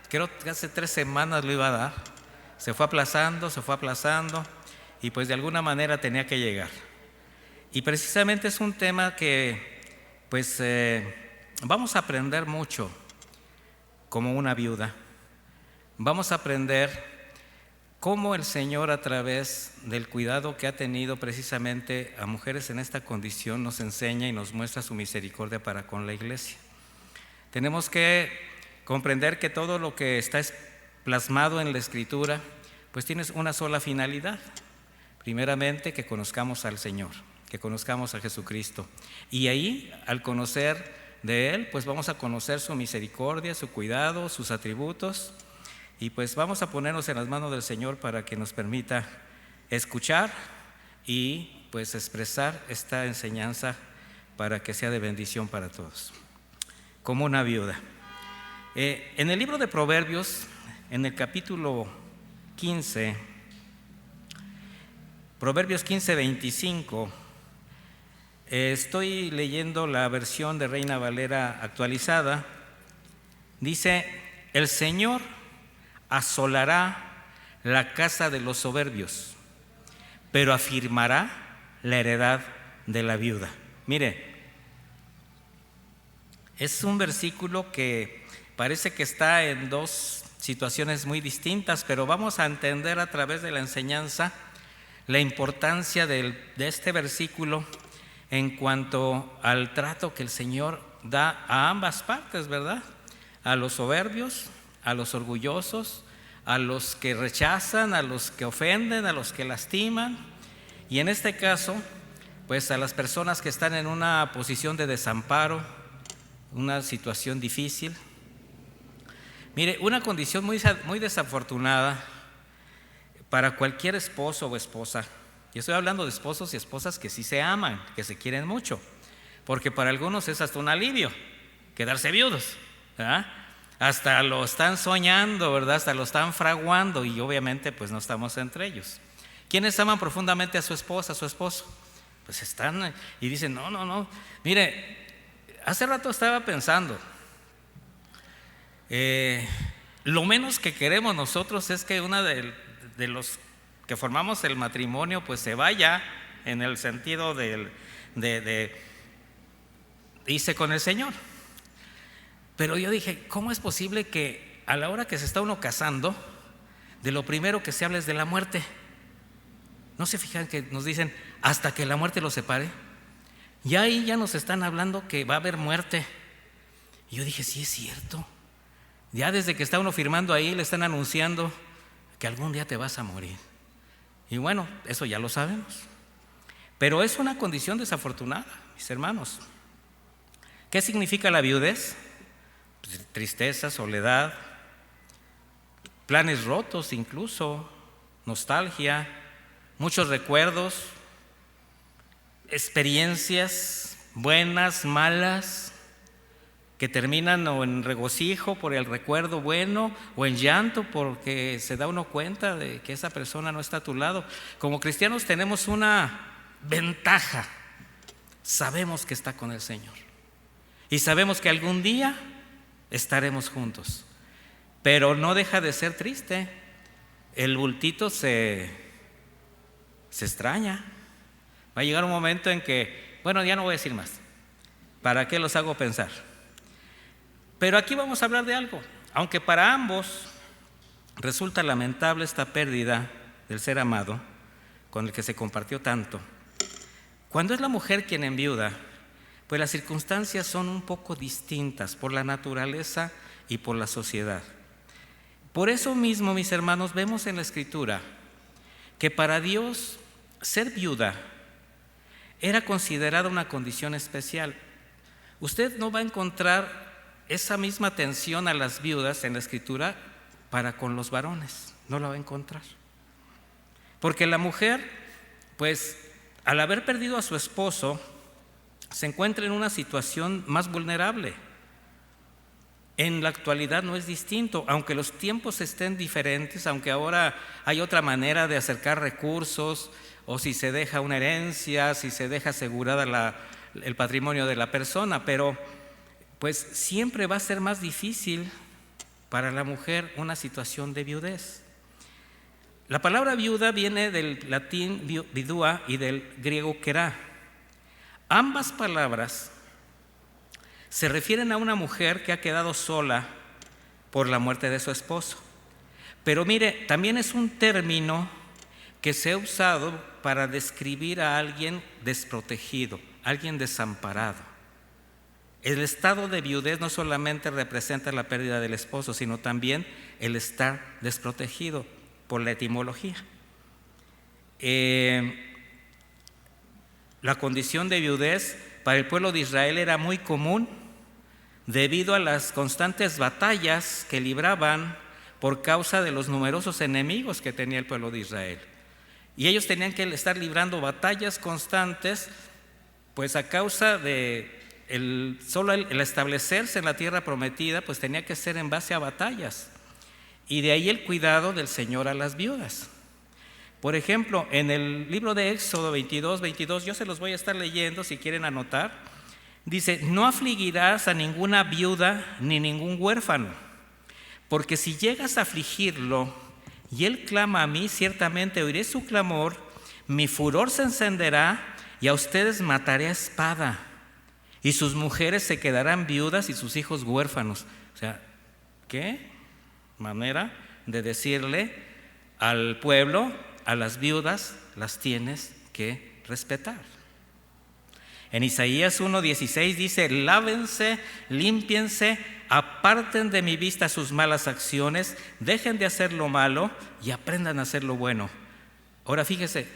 Creo que hace 3 semanas lo iba a dar. Se fue aplazando, y pues de alguna manera tenía que llegar. Y precisamente es un tema que pues vamos a aprender mucho como una viuda. Vamos a aprender cómo el Señor, a través del cuidado que ha tenido precisamente a mujeres en esta condición, nos enseña y nos muestra su misericordia para con la iglesia. Tenemos que comprender que todo lo que está plasmado en la Escritura pues tiene una sola finalidad. Primeramente, que conozcamos al Señor, que conozcamos a Jesucristo. Y ahí, al conocer de Él, pues vamos a conocer su misericordia, su cuidado, sus atributos. Y pues vamos a ponernos en las manos del Señor para que nos permita escuchar y pues expresar esta enseñanza para que sea de bendición para todos. Como una viuda. En el libro de Proverbios, en el capítulo 15, Proverbios 15:25, estoy leyendo la versión de Reina Valera actualizada. Dice: el Señor asolará la casa de los soberbios, pero afirmará la heredad de la viuda. Mire, es un versículo que parece que está en dos situaciones muy distintas, pero vamos a entender a través de la enseñanza la importancia de este versículo en cuanto al trato que el Señor da a ambas partes, ¿verdad? A los soberbios, a los orgullosos, a los que rechazan, a los que ofenden, a los que lastiman, y en este caso, pues a las personas que están en una posición de desamparo, una situación difícil. Mire, una condición muy desafortunada para cualquier esposo o esposa. Yo estoy hablando de esposos y esposas que sí se aman, que se quieren mucho, porque para algunos es hasta un alivio quedarse viudos, ¿verdad? Hasta lo están soñando, ¿verdad? Hasta lo están fraguando, y obviamente pues no estamos entre ellos. ¿Quiénes aman profundamente a su esposa, a su esposo? Pues están y dicen, no. Mire, hace rato estaba pensando, lo menos que queremos nosotros es que una de los que formamos el matrimonio pues se vaya en el sentido de irse con el Señor. Pero yo dije, ¿cómo es posible que a la hora que se está uno casando, de lo primero que se habla es de la muerte? ¿No se fijan que nos dicen hasta que la muerte los separe? Y ahí ya nos están hablando que va a haber muerte. Y yo dije, sí es cierto. Ya desde que está uno firmando ahí le están anunciando que algún día te vas a morir. Y bueno, eso ya lo sabemos. Pero es una condición desafortunada, mis hermanos. ¿Qué significa la viudez? Tristeza, soledad, planes rotos incluso, nostalgia, muchos recuerdos, experiencias buenas, malas, que terminan o en regocijo por el recuerdo bueno o en llanto porque se da uno cuenta de que esa persona no está a tu lado. Como cristianos tenemos una ventaja: sabemos que está con el Señor y sabemos que algún día estaremos juntos, pero no deja de ser triste. El bultito se extraña. Va a llegar un momento en que, bueno, ya no voy a decir más, ¿para qué los hago pensar? Pero aquí vamos a hablar de algo. Aunque para ambos resulta lamentable esta pérdida del ser amado con el que se compartió tanto, cuando es la mujer quien enviuda, pues las circunstancias son un poco distintas por la naturaleza y por la sociedad. Por eso mismo, mis hermanos, vemos en la Escritura que para Dios ser viuda era considerada una condición especial. Usted no va a encontrar esa misma atención a las viudas en la Escritura para con los varones, no la va a encontrar. Porque la mujer, pues al haber perdido a su esposo, se encuentra en una situación más vulnerable. En la actualidad no es distinto, aunque los tiempos estén diferentes, aunque ahora hay otra manera de acercar recursos, o si se deja una herencia, si se deja asegurada el patrimonio de la persona, pero pues siempre va a ser más difícil para la mujer una situación de viudez. La palabra viuda viene del latín vidua y del griego kerá. Ambas palabras se refieren a una mujer que ha quedado sola por la muerte de su esposo. Pero mire, también es un término que se ha usado para describir a alguien desprotegido, alguien desamparado. El estado de viudez no solamente representa la pérdida del esposo, sino también el estar desprotegido por la etimología. La condición de viudez para el pueblo de Israel era muy común debido a las constantes batallas que libraban por causa de los numerosos enemigos que tenía el pueblo de Israel. Y ellos tenían que estar librando batallas constantes, pues a causa de solo el establecerse en la tierra prometida, pues tenía que ser en base a batallas. Y de ahí el cuidado del Señor a las viudas. Por ejemplo, en el libro de Éxodo 22, yo se los voy a estar leyendo si quieren anotar. Dice: no afligirás a ninguna viuda ni ningún huérfano, porque si llegas a afligirlo y él clama a mí, ciertamente oiré su clamor, mi furor se encenderá y a ustedes mataré a espada, y sus mujeres se quedarán viudas y sus hijos huérfanos. O sea, ¿qué manera de decirle al pueblo, a las viudas las tienes que respetar? En Isaías 1:16 dice: lávense, límpiense, aparten de mi vista sus malas acciones, dejen de hacer lo malo y aprendan a hacer lo bueno. Ahora fíjese,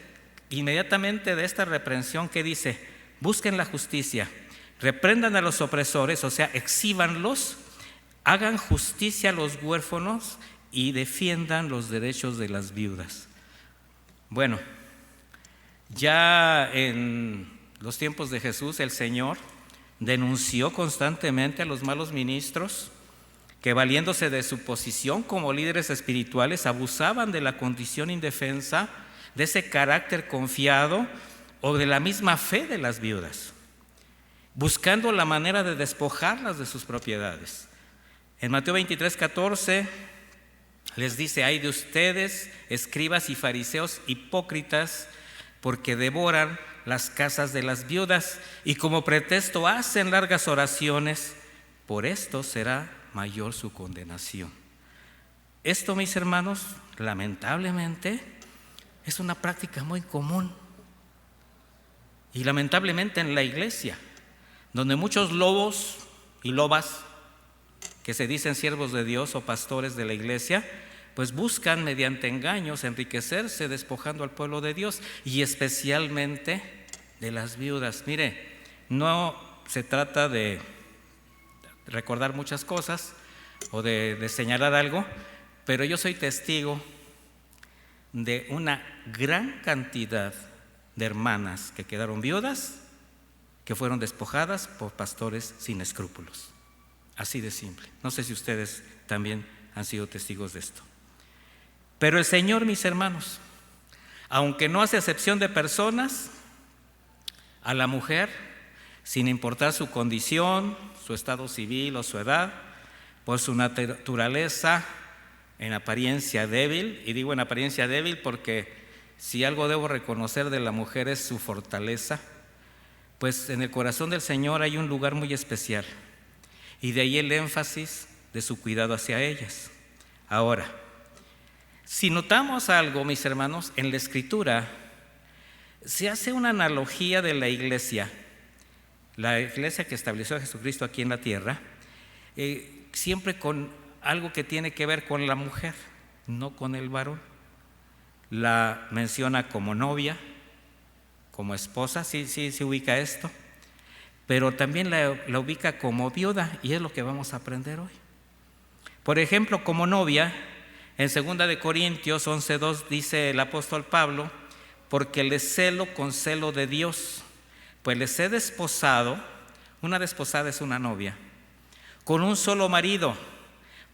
inmediatamente de esta reprensión, ¿qué dice? Busquen la justicia, reprendan a los opresores, o sea, exhíbanlos, hagan justicia a los huérfanos y defiendan los derechos de las viudas. Bueno, ya en los tiempos de Jesús, el Señor denunció constantemente a los malos ministros que, valiéndose de su posición como líderes espirituales, abusaban de la condición indefensa, de ese carácter confiado o de la misma fe de las viudas, buscando la manera de despojarlas de sus propiedades. En Mateo 23:14 les dice: ay de ustedes, escribas y fariseos hipócritas, porque devoran las casas de las viudas y como pretexto hacen largas oraciones, por esto será mayor su condenación. Esto, mis hermanos, lamentablemente es una práctica muy común, y lamentablemente en la iglesia, donde muchos lobos y lobas que se dicen siervos de Dios o pastores de la iglesia, pues buscan mediante engaños enriquecerse despojando al pueblo de Dios y especialmente de las viudas. Mire, no se trata de recordar muchas cosas o de señalar algo, pero yo soy testigo de una gran cantidad de hermanas que quedaron viudas, que fueron despojadas por pastores sin escrúpulos. Así de simple. No sé si ustedes también han sido testigos de esto. Pero el Señor, mis hermanos, aunque no hace acepción de personas, a la mujer, sin importar su condición, su estado civil o su edad, por su naturaleza en apariencia débil, y digo en apariencia débil porque si algo debo reconocer de la mujer es su fortaleza, pues en el corazón del Señor hay un lugar muy especial, y de ahí el énfasis de su cuidado hacia ellas. Ahora, si notamos algo, mis hermanos, en la Escritura se hace una analogía de la iglesia que estableció a Jesucristo aquí en la tierra, siempre con algo que tiene que ver con la mujer, no con el varón. La menciona como novia, como esposa, sí ubica esto, pero también la ubica como viuda, y es lo que vamos a aprender hoy. Por ejemplo, como novia, en 2 de Corintios 11:2 dice el apóstol Pablo: porque les celo con celo de Dios, pues les he desposado, una desposada es una novia, con un solo marido,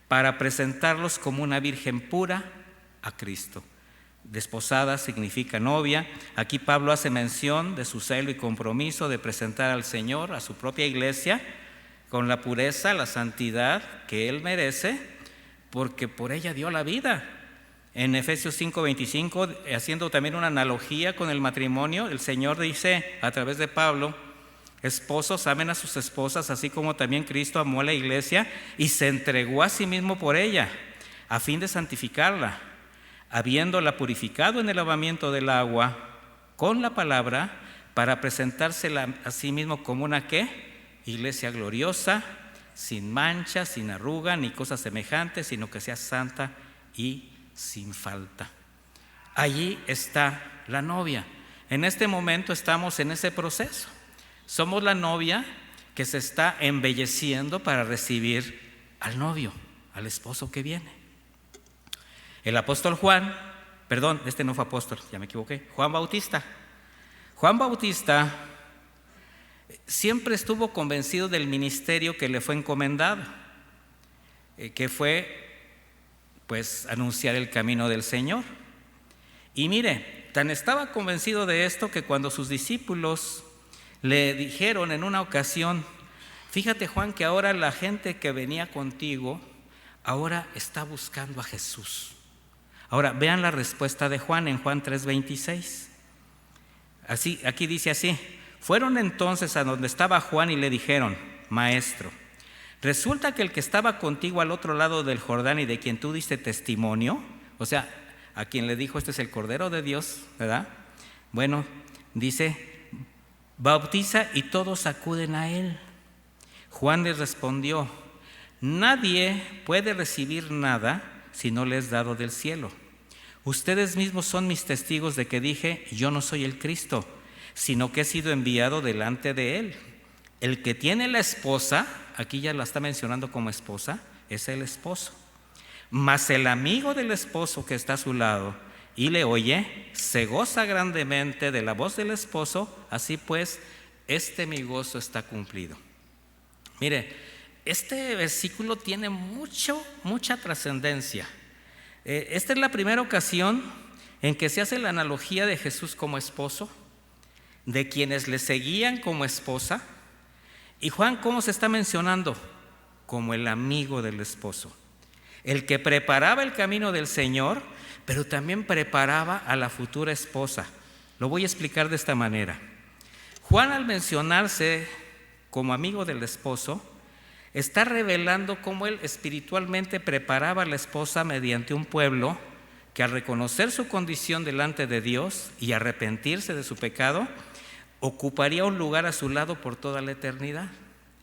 para presentarlos como una virgen pura a Cristo. Desposada significa novia. Aquí Pablo hace mención de su celo y compromiso de presentar al Señor, a su propia iglesia, con la pureza, la santidad que Él merece, porque por ella dio la vida. En Efesios 5:25, haciendo también una analogía con el matrimonio, el Señor dice a través de Pablo: esposos, amen a sus esposas, así como también Cristo amó a la iglesia y se entregó a sí mismo por ella, a fin de santificarla, habiéndola purificado en el lavamiento del agua con la palabra, para presentársela a sí mismo como una ¿qué? Iglesia gloriosa, sin mancha, sin arruga, ni cosas semejantes, sino que sea santa y sin falta. Allí está la novia. En este momento estamos en ese proceso. Somos la novia que se está embelleciendo para recibir al novio, al esposo que viene. El apóstol Juan, perdón, este no fue apóstol, ya me equivoqué, Juan Bautista. Juan Bautista siempre estuvo convencido del ministerio que le fue encomendado, que fue pues anunciar el camino del Señor. Y mire, tan estaba convencido de esto que cuando sus discípulos le dijeron en una ocasión: fíjate, Juan, que ahora la gente que venía contigo ahora está buscando a Jesús. Ahora vean la respuesta de Juan en Juan 3:26. Así, aquí dice así: fueron entonces a donde estaba Juan y le dijeron: Maestro, resulta que el que estaba contigo al otro lado del Jordán y de quien tú diste testimonio, o sea, a quien le dijo: este es el Cordero de Dios, ¿verdad? Bueno, dice, bautiza y todos acuden a él. Juan les respondió: nadie puede recibir nada si no le es dado del cielo. Ustedes mismos son mis testigos de que dije: yo no soy el Cristo, sino que he sido enviado delante de él. El que tiene la esposa, aquí ya la está mencionando como esposa, es el esposo. Mas el amigo del esposo que está a su lado y le oye, se goza grandemente de la voz del esposo. Así pues, mi gozo está cumplido. Mire, este versículo tiene mucha trascendencia. Esta es la primera ocasión en que se hace la analogía de Jesús como esposo, de quienes le seguían como esposa. Y Juan, ¿cómo se está mencionando? Como el amigo del esposo, el que preparaba el camino del Señor, pero también preparaba a la futura esposa. Lo voy a explicar de esta manera. Juan, al mencionarse como amigo del esposo, está revelando cómo él espiritualmente preparaba a la esposa mediante un pueblo que, al reconocer su condición delante de Dios y arrepentirse de su pecado, ocuparía un lugar a su lado por toda la eternidad.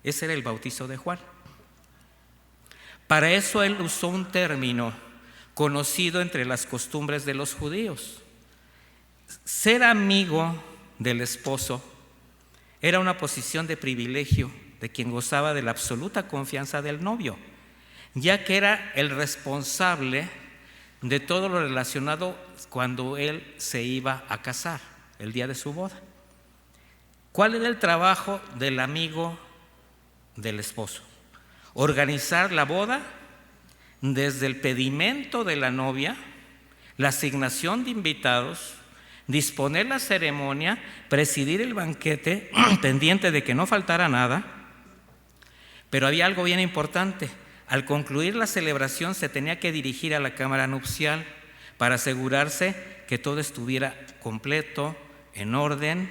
Ese era el bautizo de Juan. Para eso él usó un término conocido entre las costumbres de los judíos. Ser amigo del esposo era una posición de privilegio de quien gozaba de la absoluta confianza del novio, ya que era el responsable de todo lo relacionado cuando él se iba a casar, el día de su boda. ¿Cuál era el trabajo del amigo del esposo? Organizar la boda, desde el pedimento de la novia, la asignación de invitados, disponer la ceremonia, presidir el banquete, pendiente de que no faltara nada. Pero había algo bien importante: al concluir la celebración se tenía que dirigir a la cámara nupcial para asegurarse que todo estuviera completo, en orden,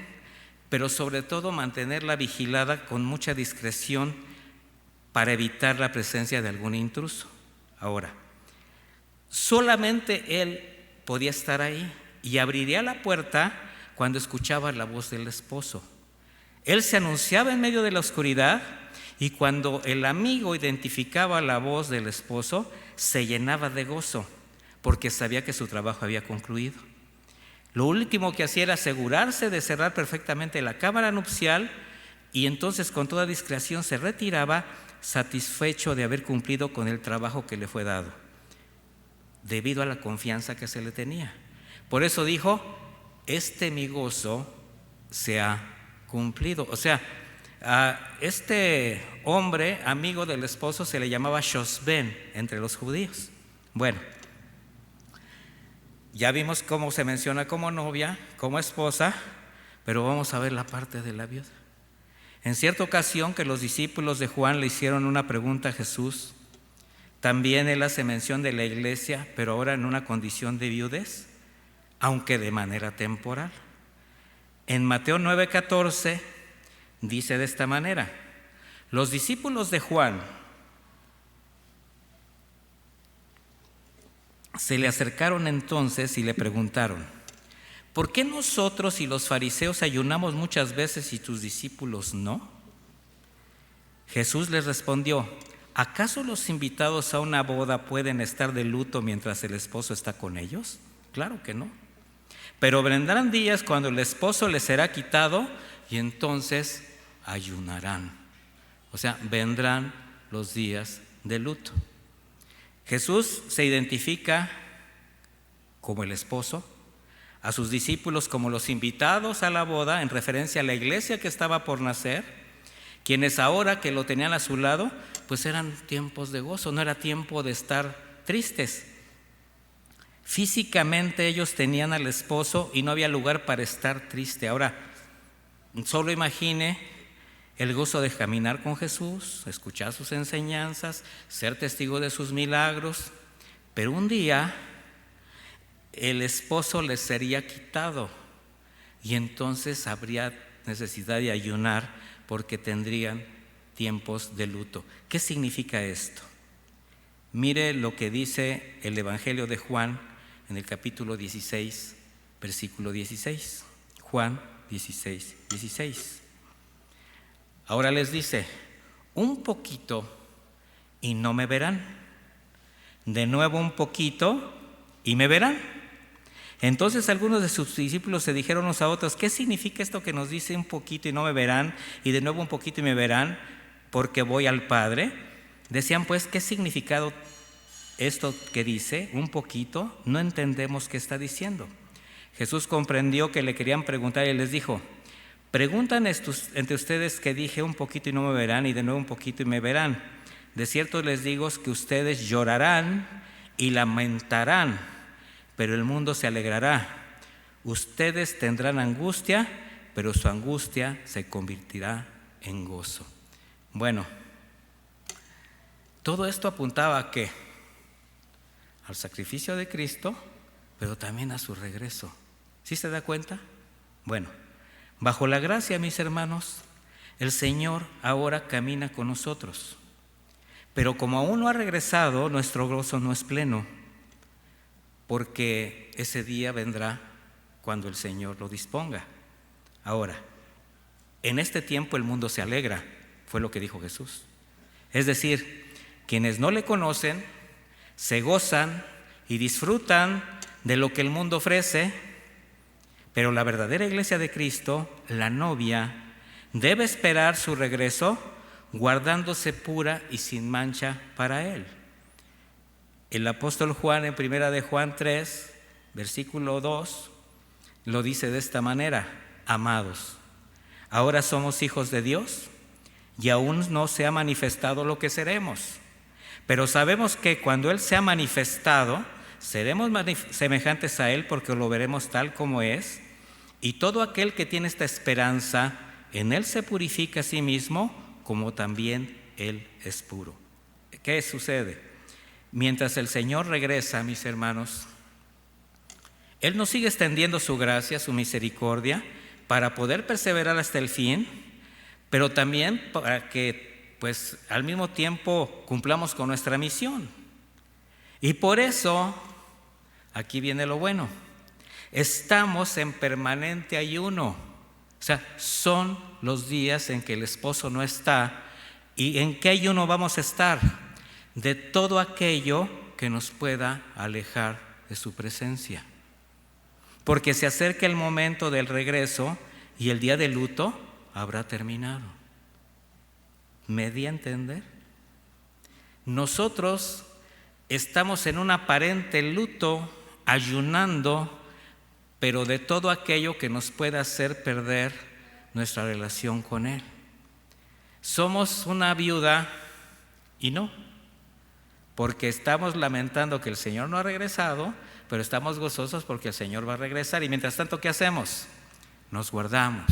pero sobre todo mantenerla vigilada con mucha discreción para evitar la presencia de algún intruso. Ahora, solamente él podía estar ahí y abriría la puerta cuando escuchaba la voz del esposo. Él se anunciaba en medio de la oscuridad, y cuando el amigo identificaba la voz del esposo, se llenaba de gozo, porque sabía que su trabajo había concluido. Lo último que hacía era asegurarse de cerrar perfectamente la cámara nupcial, y entonces con toda discreción se retiraba, satisfecho de haber cumplido con el trabajo que le fue dado, debido a la confianza que se le tenía. Por eso dijo: mi gozo se ha cumplido. O sea, a este hombre, amigo del esposo, se le llamaba Shosben entre los judíos. Bueno, ya vimos cómo se menciona como novia, como esposa, pero vamos a ver la parte de la viuda. En cierta ocasión que los discípulos de Juan le hicieron una pregunta a Jesús, También él hace mención de la iglesia, pero ahora en una condición de viudez, aunque de manera temporal. En Mateo 9:14 dice de esta manera: los discípulos de Juan se le acercaron entonces y le preguntaron: ¿por qué nosotros y los fariseos ayunamos muchas veces y tus discípulos no? Jesús les respondió: ¿acaso los invitados a una boda pueden estar de luto mientras el esposo está con ellos? Claro que no. Pero vendrán días cuando el esposo les será quitado y entonces ayunarán. O sea, vendrán los días de luto. Jesús se identifica como el esposo, a sus discípulos como los invitados a la boda, en referencia a la iglesia que estaba por nacer, quienes ahora que lo tenían a su lado, pues eran tiempos de gozo, no era tiempo de estar tristes. Físicamente ellos tenían al esposo y no había lugar para estar triste. Ahora, solo imagine el gozo de caminar con Jesús, escuchar sus enseñanzas, ser testigo de sus milagros, pero un día el esposo les sería quitado y entonces habría necesidad de ayunar porque tendrían tiempos de luto. ¿Qué significa esto? Mire lo que dice el Evangelio de Juan en el capítulo 16, versículo 16. Juan 16, 16. Ahora les dice: un poquito y no me verán. De nuevo un poquito y me verán. Entonces algunos de sus discípulos se dijeron unos a otros: ¿qué significa esto que nos dice un poquito y no me verán? Y de nuevo un poquito y me verán, porque voy al Padre. Decían pues: ¿qué significado esto que dice un poquito? No entendemos qué está diciendo. Jesús comprendió que le querían preguntar y les dijo: preguntan entre ustedes que dije un poquito y no me verán, y de nuevo un poquito y me verán. De cierto les digo que ustedes llorarán y lamentarán, pero el mundo se alegrará. Ustedes tendrán angustia, pero su angustia se convertirá en gozo. Bueno, todo esto apuntaba ¿a qué? Al sacrificio de Cristo, pero también a su regreso. ¿Sí se da cuenta? Bueno, bajo la gracia, mis hermanos, el Señor ahora camina con nosotros. Pero como aún no ha regresado, nuestro gozo no es pleno, porque ese día vendrá cuando el Señor lo disponga. Ahora, en este tiempo el mundo se alegra, fue lo que dijo Jesús. Es decir, quienes no le conocen se gozan y disfrutan de lo que el mundo ofrece, pero la verdadera iglesia de Cristo, la novia, debe esperar su regreso guardándose pura y sin mancha para Él. El apóstol Juan en 1 de Juan 3, versículo 2, lo dice de esta manera: amados, ahora somos hijos de Dios y aún no se ha manifestado lo que seremos, pero sabemos que cuando Él se ha manifestado, seremos semejantes a Él porque lo veremos tal como es, y todo aquel que tiene esta esperanza en Él se purifica a sí mismo como también Él es puro. ¿Qué sucede? Mientras el Señor regresa, mis hermanos, Él nos sigue extendiendo su gracia, su misericordia, para poder perseverar hasta el fin, pero también para que, pues, al mismo tiempo cumplamos con nuestra misión. Y por eso, aquí viene lo bueno, estamos en permanente ayuno. O sea, son los días en que el esposo no está. ¿Y en qué ayuno vamos a estar? De todo aquello que nos pueda alejar de su presencia. Porque se acerca el momento del regreso y el día de luto habrá terminado. ¿Me di a entender? Nosotros estamos en un aparente luto, ayunando, pero de todo aquello que nos pueda hacer perder nuestra relación con Él. Somos una viuda y no, porque estamos lamentando que el Señor no ha regresado, pero estamos gozosos porque el Señor va a regresar. Y mientras tanto, ¿qué hacemos? Nos guardamos.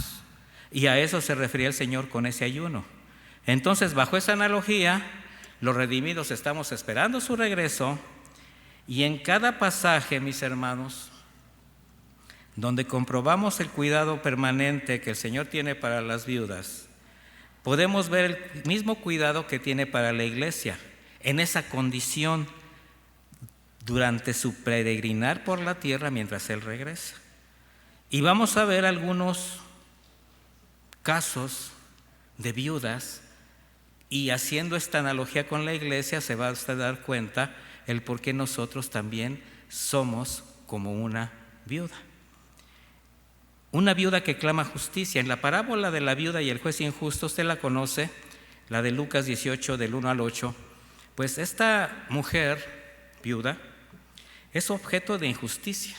Y a eso se refería el Señor con ese ayuno. Entonces, bajo esa analogía, los redimidos estamos esperando su regreso, y en cada pasaje, mis hermanos, donde comprobamos el cuidado permanente que el Señor tiene para las viudas, podemos ver el mismo cuidado que tiene para la iglesia, en esa condición durante su peregrinar por la tierra mientras Él regresa. Y vamos a ver algunos casos de viudas, y haciendo esta analogía con la iglesia se va a usted dar cuenta el por qué nosotros también somos como una viuda. Una viuda que clama justicia. En la parábola de la viuda y el juez injusto, usted la conoce, la de Lucas 18, del 1 al 8. Pues esta mujer viuda es objeto de injusticia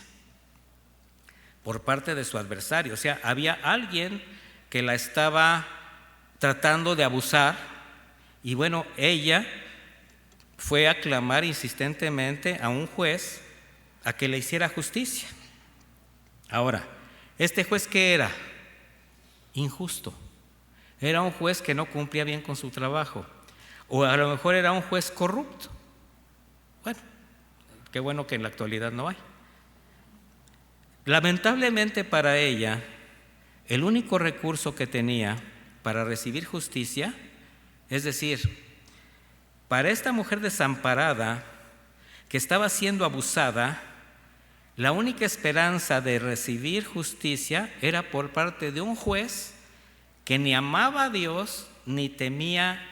por parte de su adversario. O sea, había alguien que la estaba tratando de abusar, y bueno, ella fue a clamar insistentemente a un juez a que le hiciera justicia. Ahora, ¿este juez qué era? Injusto. Era un juez que no cumplía bien con su trabajo, o a lo mejor era un juez corrupto. Bueno, qué bueno que en la actualidad no hay. Lamentablemente para ella, el único recurso que tenía para recibir justicia, es decir, para esta mujer desamparada que estaba siendo abusada, la única esperanza de recibir justicia era por parte de un juez que ni amaba a Dios, ni temía,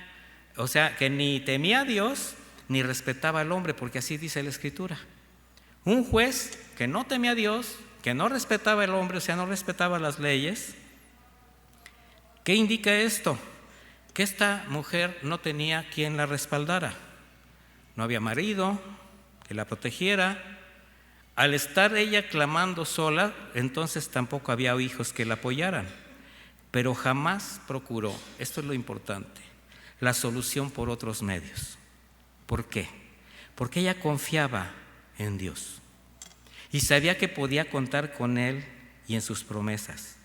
o sea, que ni temía a Dios, ni respetaba al hombre, porque así dice la Escritura. Un juez que no temía a Dios, que no respetaba al hombre, o sea, no respetaba las leyes. ¿Qué indica esto? Que esta mujer no tenía quien la respaldara. No había marido que la protegiera. Al estar ella clamando sola, entonces tampoco había hijos que la apoyaran. Pero jamás procuró, esto es lo importante, la solución por otros medios. ¿Por qué? Porque ella confiaba en Dios y sabía que podía contar con Él y en sus promesas.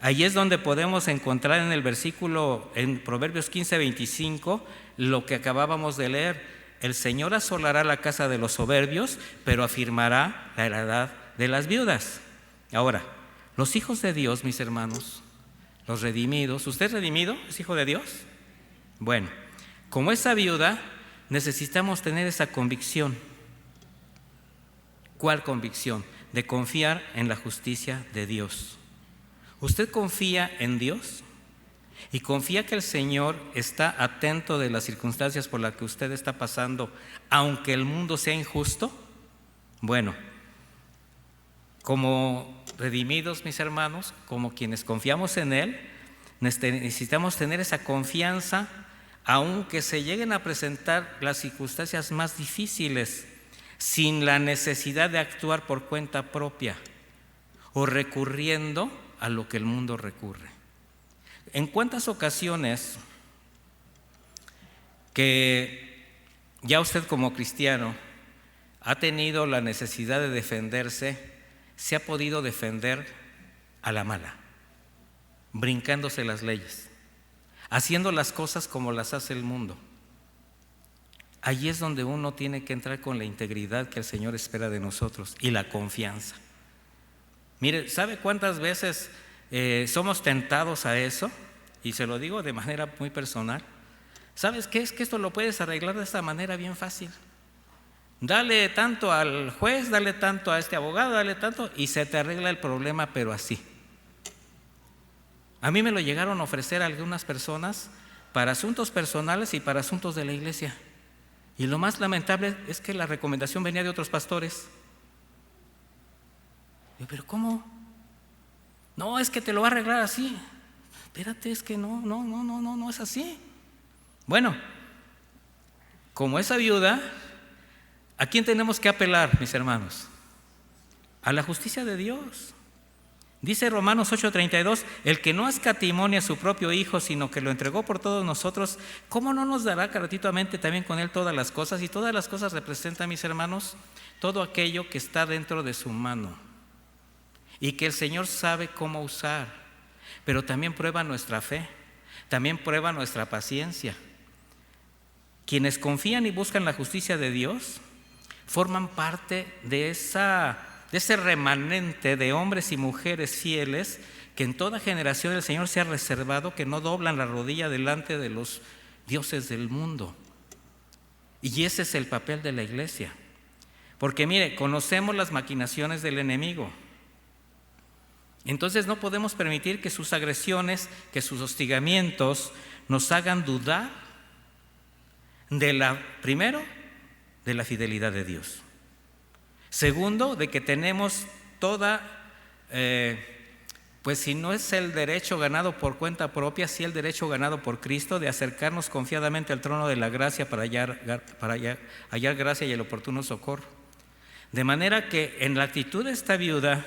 Ahí es donde podemos encontrar en el versículo, en Proverbios 15:25, lo que acabábamos de leer. El Señor asolará la casa de los soberbios, pero afirmará la heredad de las viudas. Ahora, los hijos de Dios, mis hermanos, los redimidos, ¿usted es redimido? ¿Es hijo de Dios? Bueno, como esa viuda, necesitamos tener esa convicción. ¿Cuál convicción? De confiar en la justicia de Dios. ¿Usted confía en Dios? ¿Y confía que el Señor está atento de las circunstancias por las que usted está pasando, aunque el mundo sea injusto? Bueno, como redimidos, mis hermanos, como quienes confiamos en Él, necesitamos tener esa confianza, aunque se lleguen a presentar las circunstancias más difíciles, sin la necesidad de actuar por cuenta propia o recurriendo a lo que el mundo recurre. ¿En cuántas ocasiones que ya usted como cristiano ha tenido la necesidad de defenderse, se ha podido defender a la mala, brincándose las leyes, haciendo las cosas como las hace el mundo? Allí es donde uno tiene que entrar con la integridad que el Señor espera de nosotros y la confianza. Mire, ¿sabe cuántas veces somos tentados a eso? Y se lo digo de manera muy personal. ¿Sabes qué? Es que esto lo puedes arreglar de esta manera bien fácil. Dale tanto al juez, dale tanto a este abogado, dale tanto, y se te arregla el problema, pero así. A mí me lo llegaron a ofrecer algunas personas para asuntos personales y para asuntos de la iglesia. Y lo más lamentable es que la recomendación venía de otros pastores. Yo, ¿pero cómo? No, es que te lo va a arreglar así. Espérate, es que no es así. Bueno, como esa viuda, ¿a quién tenemos que apelar, mis hermanos? A la justicia de Dios. Dice Romanos 8:32, el que no escatimó a su propio Hijo, sino que lo entregó por todos nosotros, ¿cómo no nos dará gratuitamente también con Él todas las cosas? Y todas las cosas representan, mis hermanos, todo aquello que está dentro de su mano y que el Señor sabe cómo usar, pero también prueba nuestra fe, también prueba nuestra paciencia. quienes confían y buscan la justicia de Dios forman parte de ese remanente de hombres y mujeres fieles que en toda generación el Señor se ha reservado, que no doblan la rodilla delante de los dioses del mundo. Y ese es el papel de la iglesia. Porque mire, conocemos las maquinaciones del enemigo. Entonces no podemos permitir que sus agresiones, que sus hostigamientos nos hagan dudar primero, de la fidelidad de Dios. Segundo, de que tenemos pues si no es el derecho ganado por cuenta propia, sí el derecho ganado por Cristo de acercarnos confiadamente al trono de la gracia para hallar gracia y el oportuno socorro. De manera que en la actitud de esta viuda,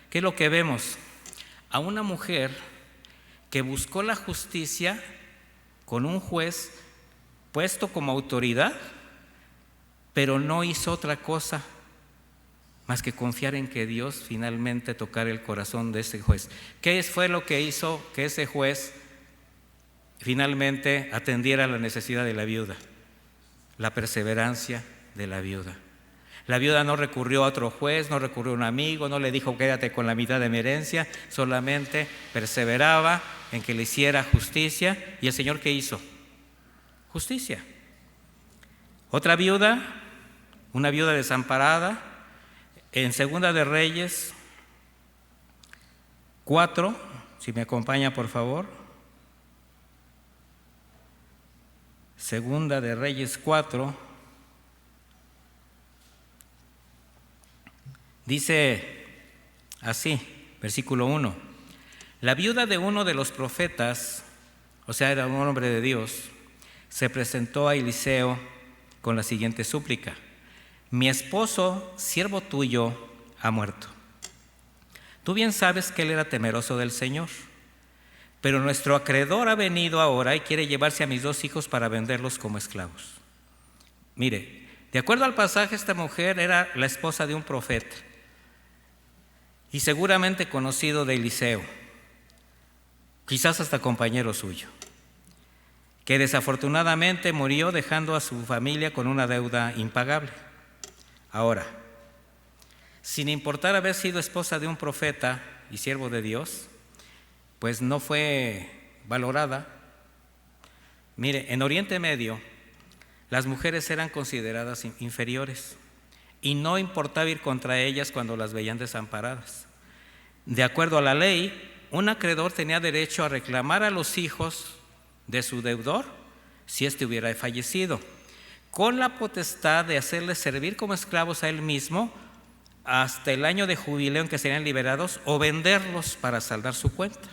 ¿qué es lo que vemos? A una mujer que buscó la justicia con un juez puesto como autoridad, pero no hizo otra cosa más que confiar en que Dios finalmente tocara el corazón de ese juez. ¿Qué fue lo que hizo que ese juez finalmente atendiera la necesidad de la viuda? La perseverancia de la viuda. La viuda no recurrió a otro juez, no recurrió a un amigo, no le dijo quédate con la mitad de mi herencia, solamente perseveraba en que le hiciera justicia. ¿Y el Señor qué hizo? Justicia. Otra viuda, una viuda desamparada, en Segunda de Reyes 4, si me acompaña por favor. Segunda de Reyes 4, dice así, versículo 1: la viuda de uno de los profetas, o sea, era un hombre de Dios, se presentó a Eliseo con la siguiente súplica: mi esposo, siervo tuyo, ha muerto. Tú bien sabes que él era temeroso del Señor, pero nuestro acreedor ha venido ahora y quiere llevarse a mis 2 hijos para venderlos como esclavos. Mire, de acuerdo al pasaje, esta mujer era la esposa de un profeta y seguramente conocido de Eliseo, quizás hasta compañero suyo, que desafortunadamente murió dejando a su familia con una deuda impagable. Ahora, sin importar haber sido esposa de un profeta y siervo de Dios, pues no fue valorada. Mire, en Oriente Medio las mujeres eran consideradas inferiores y no importaba ir contra ellas cuando las veían desamparadas. De acuerdo a la ley, un acreedor tenía derecho a reclamar a los hijos de su deudor si éste hubiera fallecido, con la potestad de hacerles servir como esclavos a él mismo hasta el año de jubileo en que serían liberados, o venderlos para saldar su cuenta.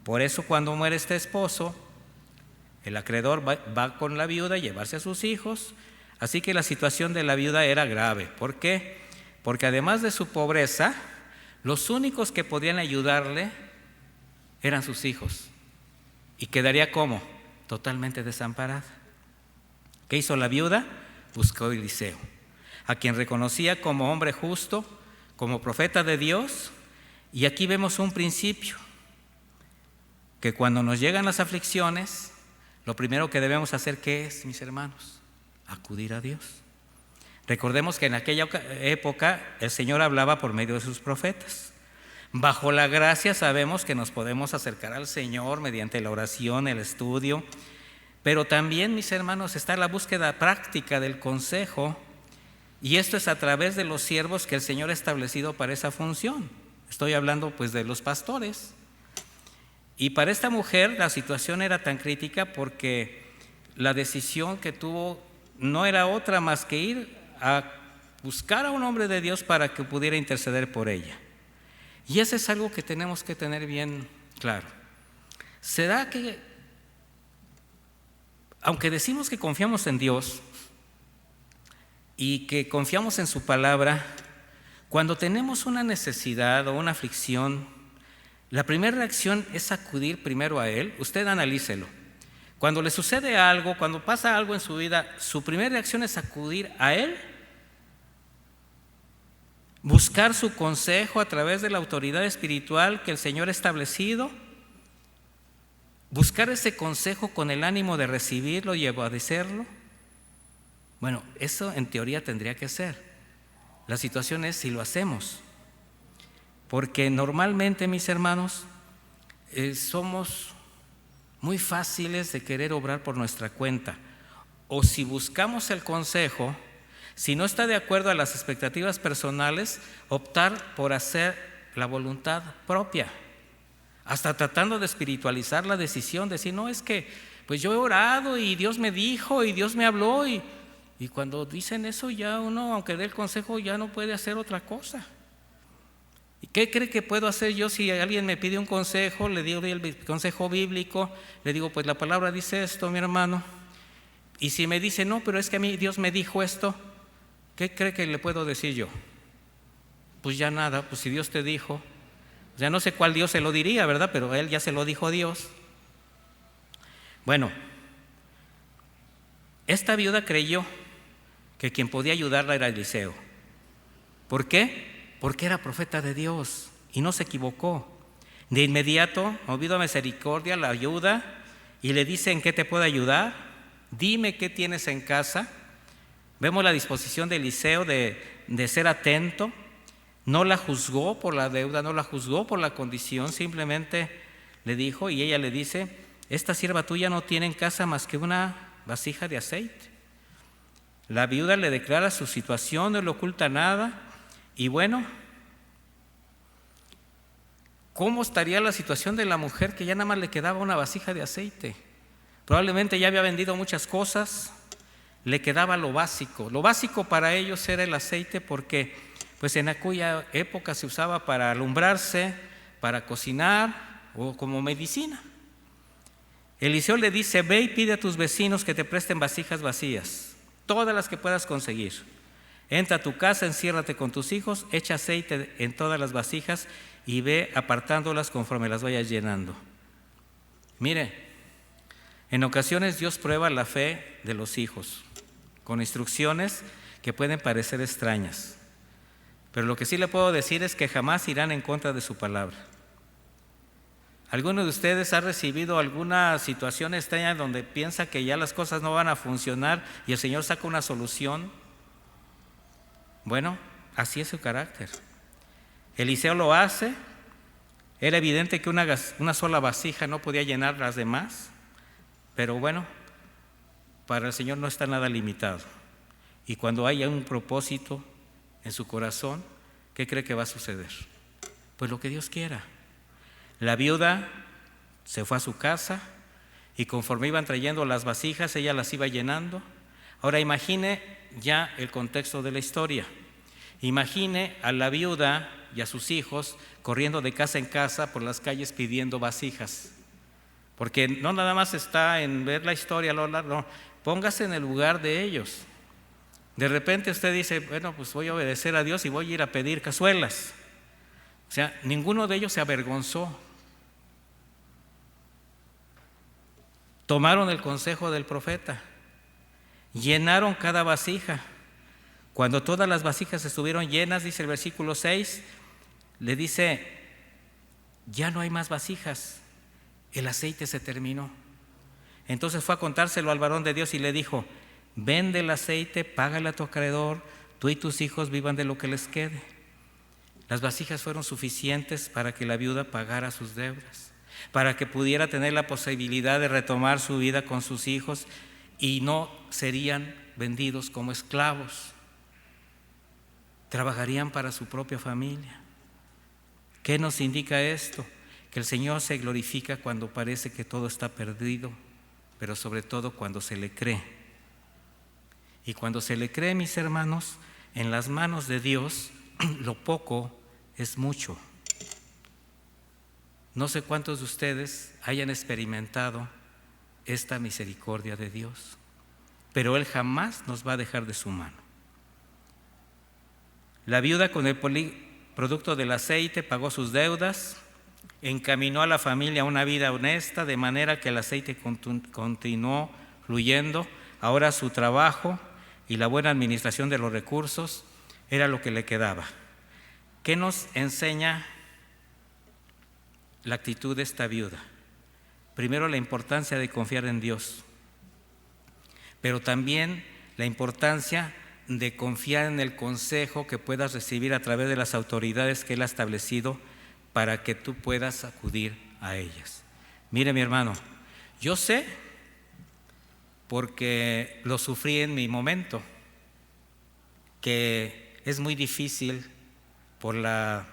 Por eso cuando muere este esposo, el acreedor va con la viuda a llevarse a sus hijos. Así que la situación de la viuda era grave. ¿Por qué? Porque además de su pobreza, los únicos que podían ayudarle eran sus hijos, y quedaría como totalmente desamparada. ¿Qué hizo la viuda? Buscó a Eliseo, a quien reconocía como hombre justo, como profeta de Dios. Y aquí vemos un principio, que cuando nos llegan las aflicciones, lo primero que debemos hacer, ¿qué es, mis hermanos? Acudir a Dios. Recordemos que en aquella época el Señor hablaba por medio de sus profetas. Bajo la gracia sabemos que nos podemos acercar al Señor mediante la oración, el estudio, pero también, mis hermanos, está la búsqueda práctica del consejo, y esto es a través de los siervos que el Señor ha establecido para esa función. Estoy hablando pues de los pastores. Y para esta mujer la situación era tan crítica porque la decisión que tuvo no era otra más que ir a buscar a un hombre de Dios para que pudiera interceder por ella. Y eso es algo que tenemos que tener bien claro. Se da que, aunque decimos que confiamos en Dios y que confiamos en su palabra, cuando tenemos una necesidad o una aflicción, la primera reacción es acudir primero a Él. Usted analícelo. Cuando le sucede algo, cuando pasa algo en su vida, su primera reacción es acudir a Él, buscar su consejo a través de la autoridad espiritual que el Señor ha establecido, buscar ese consejo con el ánimo de recibirlo y obedecerlo. Bueno, eso en teoría tendría que ser. La situación es si lo hacemos, porque normalmente, mis hermanos, somos muy fáciles de querer obrar por nuestra cuenta, o si buscamos el consejo, si no está de acuerdo a las expectativas personales, optar por hacer la voluntad propia, hasta tratando de espiritualizar la decisión, decir, no, es que pues yo he orado y Dios me dijo y Dios me habló, y cuando dicen eso ya uno, aunque dé el consejo, ya no puede hacer otra cosa. ¿Y qué cree que puedo hacer yo si alguien me pide un consejo? Le digo el consejo bíblico, le digo, pues la palabra dice esto, mi hermano. Y si me dice, no, pero es que a mí Dios me dijo esto, ¿qué cree que le puedo decir yo? Pues ya nada, pues si Dios te dijo, ya no sé cuál Dios se lo diría, ¿verdad? Pero él ya se lo dijo a Dios. Bueno, esta viuda creyó que quien podía ayudarla era Eliseo. ¿Por qué? Porque era profeta de Dios y no se equivocó. De inmediato, movido a misericordia, la ayuda y le dice, ¿en qué te puedo ayudar? Dime qué tienes en casa. Vemos la disposición de Eliseo de ser atento. No la juzgó por la deuda, no la juzgó por la condición, simplemente le dijo, y ella le dice, esta sierva tuya no tiene en casa más que una vasija de aceite. La viuda le declara su situación, no le oculta nada. Y bueno, ¿cómo estaría la situación de la mujer que ya nada más le quedaba una vasija de aceite? Probablemente ya había vendido muchas cosas, le quedaba lo básico. Lo básico para ellos era el aceite, porque pues en aquella época se usaba para alumbrarse, para cocinar o como medicina. Eliseo le dice, ve y pide a tus vecinos que te presten vasijas vacías, todas las que puedas conseguir. Entra a tu casa, enciérrate con tus hijos, echa aceite en todas las vasijas y ve apartándolas conforme las vayas llenando. Mire, en ocasiones Dios prueba la fe de los hijos con instrucciones que pueden parecer extrañas, pero lo que sí le puedo decir es que jamás irán en contra de su palabra. ¿Alguno de ustedes ha recibido alguna situación extraña donde piensa que ya las cosas no van a funcionar y el Señor saca una solución? Bueno, así es su carácter. Eliseo lo hace. Era evidente que una sola vasija no podía llenar las demás, pero bueno, para el Señor no está nada limitado. Y cuando haya un propósito en su corazón, ¿qué cree que va a suceder? Pues lo que Dios quiera. La viuda se fue a su casa y conforme iban trayendo las vasijas, ella las iba llenando. Ahora imagine ya el contexto de la historia. Imagine a la viuda y a sus hijos corriendo de casa en casa por las calles pidiendo vasijas. Porque no nada más está en ver la historia, no, póngase en el lugar de ellos. De repente usted dice, bueno, pues voy a obedecer a Dios y voy a ir a pedir cazuelas. O sea, ninguno de ellos se avergonzó. Tomaron el consejo del profeta, llenaron cada vasija. Cuando todas las vasijas estuvieron llenas, dice el versículo 6, le dice, ya no hay más vasijas, el aceite se terminó. Entonces fue a contárselo al varón de Dios y le dijo, vende el aceite, págale a tu acreedor, tú y tus hijos vivan de lo que les quede. Las vasijas fueron suficientes para que la viuda pagara sus deudas, para que pudiera tener la posibilidad de retomar su vida con sus hijos y no serían vendidos como esclavos. Trabajarían para su propia familia. ¿Qué nos indica esto? Que el Señor se glorifica cuando parece que todo está perdido, pero sobre todo cuando se le cree. Y cuando se le cree, mis hermanos, en las manos de Dios, lo poco es mucho. No sé cuántos de ustedes hayan experimentado esta misericordia de Dios, pero Él jamás nos va a dejar de su mano. La viuda con el producto del aceite pagó sus deudas, encaminó a la familia a una vida honesta, de manera que el aceite continuó fluyendo. Ahora su trabajo y la buena administración de los recursos era lo que le quedaba. ¿Qué nos enseña la actitud de esta viuda? primero la importancia de confiar en Dios, pero también la importancia de confiar en el consejo que puedas recibir a través de las autoridades que Él ha establecido para que tú puedas acudir a ellas. Mire, mi hermano, yo sé, porque lo sufrí en mi momento, que es muy difícil por la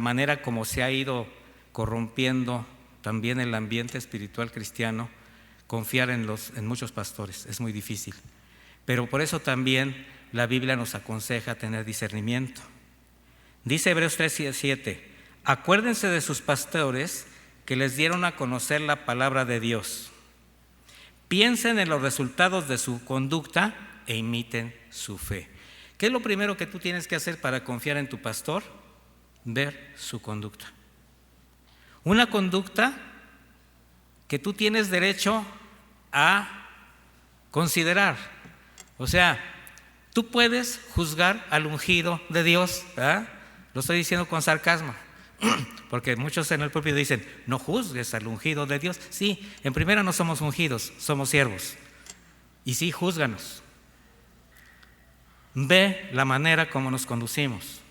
manera como se ha ido corrompiendo también el ambiente espiritual cristiano, confiar en muchos pastores, es muy difícil. Pero por eso también la Biblia nos aconseja tener discernimiento. Dice Hebreos 3:7, acuérdense de sus pastores que les dieron a conocer la palabra de Dios. Piensen en los resultados de su conducta e imiten su fe. ¿Qué es lo primero que tú tienes que hacer para confiar en tu pastor? Ver su conducta. Una conducta que tú tienes derecho a considerar. O sea, tú puedes juzgar al ungido de Dios, ¿verdad? Lo estoy diciendo con sarcasmo, porque muchos en el propio dicen, no juzgues al ungido de Dios. Sí, en primera no somos ungidos, somos siervos. Y sí, júzganos. Ve la manera como nos conducimos,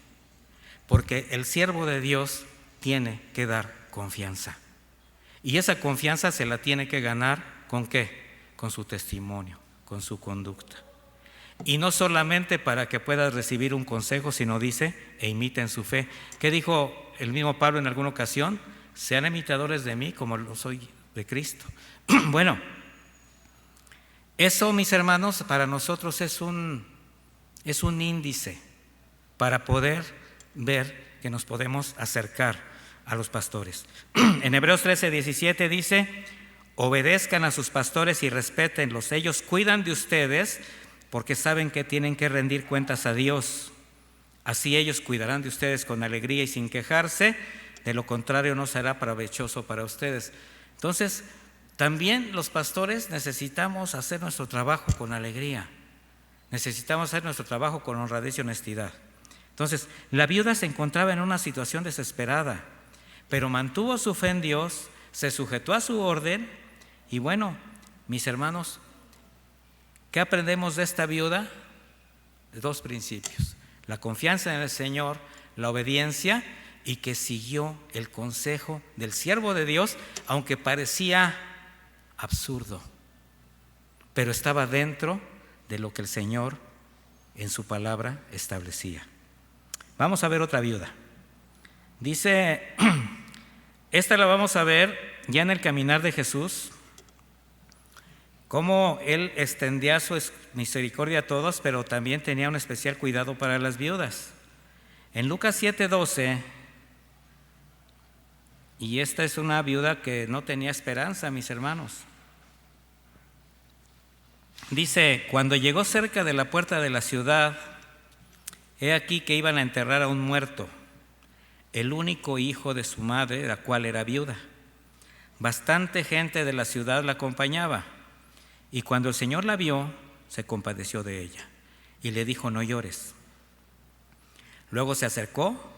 porque el siervo de Dios tiene que dar confianza. Y esa confianza se la tiene que ganar ¿con qué? Con su testimonio, con su conducta. Y no solamente para que puedas recibir un consejo, sino dice, e imiten su fe. ¿Qué dijo el mismo Pablo en alguna ocasión? Sean imitadores de mí como lo soy de Cristo. Bueno, eso, mis hermanos, para nosotros es un índice para poder ver que nos podemos acercar a los pastores. En Hebreos 13:17 dice, obedezcan a sus pastores y respétenlos. Ellos cuidan de ustedes porque saben que tienen que rendir cuentas a Dios. Así ellos cuidarán de ustedes con alegría y sin quejarse. De lo contrario no será provechoso para ustedes. Entonces, también los pastores necesitamos hacer nuestro trabajo con alegría. Necesitamos hacer nuestro trabajo con honradez y honestidad. Entonces, la viuda se encontraba en una situación desesperada, pero mantuvo su fe en Dios, se sujetó a su orden y bueno, mis hermanos, ¿qué aprendemos de esta viuda? De dos principios: la confianza en el Señor, la obediencia, y que siguió el consejo del siervo de Dios, aunque parecía absurdo, pero estaba dentro de lo que el Señor en su palabra establecía. Vamos a ver otra viuda. Dice, esta la vamos a ver ya en el caminar de Jesús, cómo Él extendía su misericordia a todos, pero también tenía un especial cuidado para las viudas. En Lucas 7:12, y esta es una viuda que no tenía esperanza, mis hermanos. Dice, cuando llegó cerca de la puerta de la ciudad, he aquí que iban a enterrar a un muerto, el único hijo de su madre, la cual era viuda. Bastante gente de la ciudad la acompañaba, y cuando el Señor la vio, se compadeció de ella, y le dijo, no llores. Luego se acercó,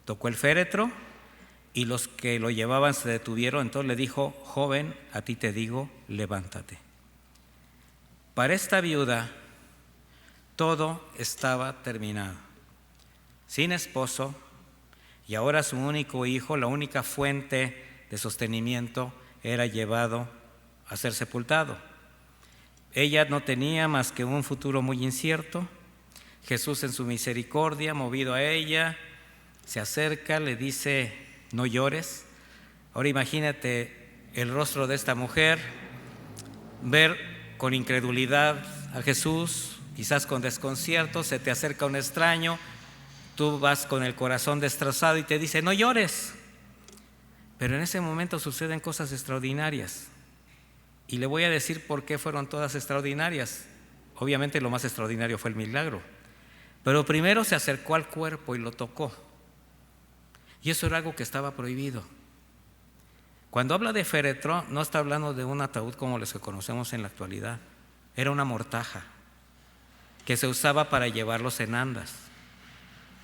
tocó el féretro, y los que lo llevaban se detuvieron. Entonces le dijo, joven, a ti te digo, levántate. Para esta viuda, todo estaba terminado. Sin esposo, y ahora su único hijo, la única fuente de sostenimiento, era llevado a ser sepultado. Ella no tenía más que un futuro muy incierto. Jesús, en su misericordia, movido a ella, se acerca, le dice, no llores. Ahora imagínate el rostro de esta mujer, ver con incredulidad a Jesús, quizás con desconcierto, se te acerca un extraño, tú vas con el corazón destrozado y te dice, no llores. Pero en ese momento suceden cosas extraordinarias. Y le voy a decir por qué fueron todas extraordinarias. Obviamente lo más extraordinario fue el milagro. Pero primero se acercó al cuerpo y lo tocó. Y eso era algo que estaba prohibido. Cuando habla de féretro, no está hablando de un ataúd como los que conocemos en la actualidad. Era una mortaja que se usaba para llevarlos en andas.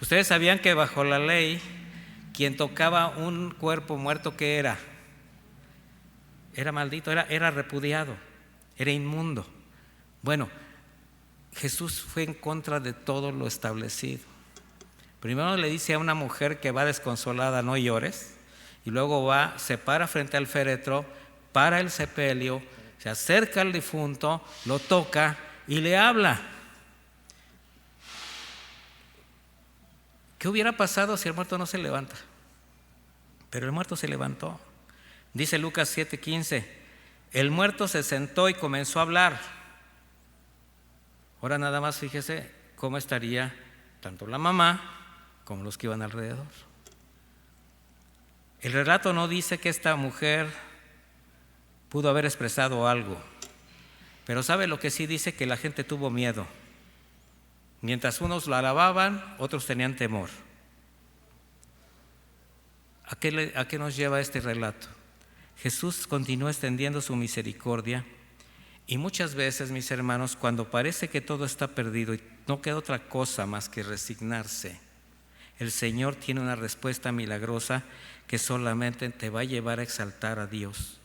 Ustedes sabían que bajo la ley, quien tocaba un cuerpo muerto, ¿qué era? Era maldito, era repudiado, era inmundo. Bueno, Jesús fue en contra de todo lo establecido. Primero le dice a una mujer que va desconsolada, no llores, y luego va, se para frente al féretro, para el sepelio, se acerca al difunto, lo toca y le habla. ¿Qué hubiera pasado si el muerto no se levanta? Pero el muerto se levantó. Dice Lucas 7:15, el muerto se sentó y comenzó a hablar. Ahora nada más fíjese cómo estaría tanto la mamá como los que iban alrededor. El relato no dice que esta mujer pudo haber expresado algo, pero ¿sabe lo que sí dice? Que la gente tuvo miedo. Mientras unos la alababan, otros tenían temor. ¿A qué nos lleva este relato? Jesús continúa extendiendo su misericordia y muchas veces, mis hermanos, cuando parece que todo está perdido y no queda otra cosa más que resignarse, el Señor tiene una respuesta milagrosa que solamente te va a llevar a exaltar a Dios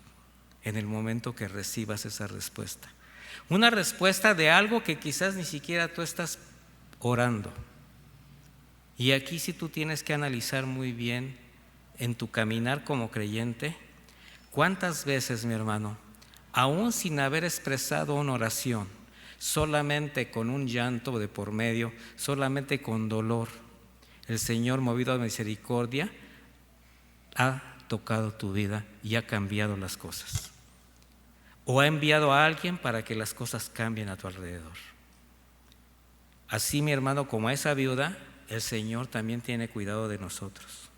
en el momento que recibas esa respuesta. Una respuesta de algo que quizás ni siquiera tú estás orando. Y aquí sí tú tienes que analizar muy bien en tu caminar como creyente, ¿cuántas veces, mi hermano, aún sin haber expresado una oración, solamente con un llanto de por medio, solamente con dolor, el Señor, movido a misericordia, ha tocado tu vida y ha cambiado las cosas? O ha enviado a alguien para que las cosas cambien a tu alrededor. Así, mi hermano, como a esa viuda, el Señor también tiene cuidado de nosotros.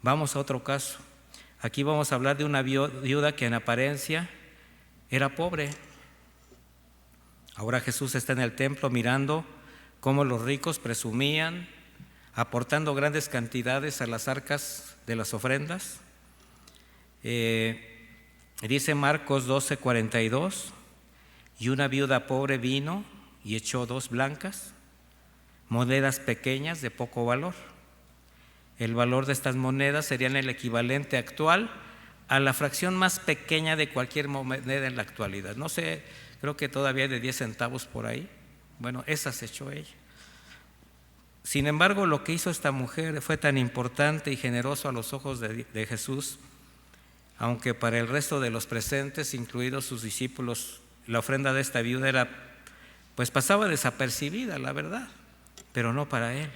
Vamos a otro caso. Aquí vamos a hablar de una viuda que en apariencia era pobre. Ahora Jesús está en el templo mirando cómo los ricos presumían, aportando grandes cantidades a las arcas de las ofrendas. Dice Marcos 12:42, y una viuda pobre vino y echó 2 blancas, monedas pequeñas de poco valor. El valor de estas monedas serían el equivalente actual a la fracción más pequeña de cualquier moneda en la actualidad. No sé, creo que todavía hay de 10 centavos por ahí. Bueno, esas echó ella. Sin embargo, lo que hizo esta mujer fue tan importante y generoso a los ojos de Jesús, aunque para el resto de los presentes, incluidos sus discípulos, la ofrenda de esta viuda pues pasaba desapercibida, la verdad, pero no para él.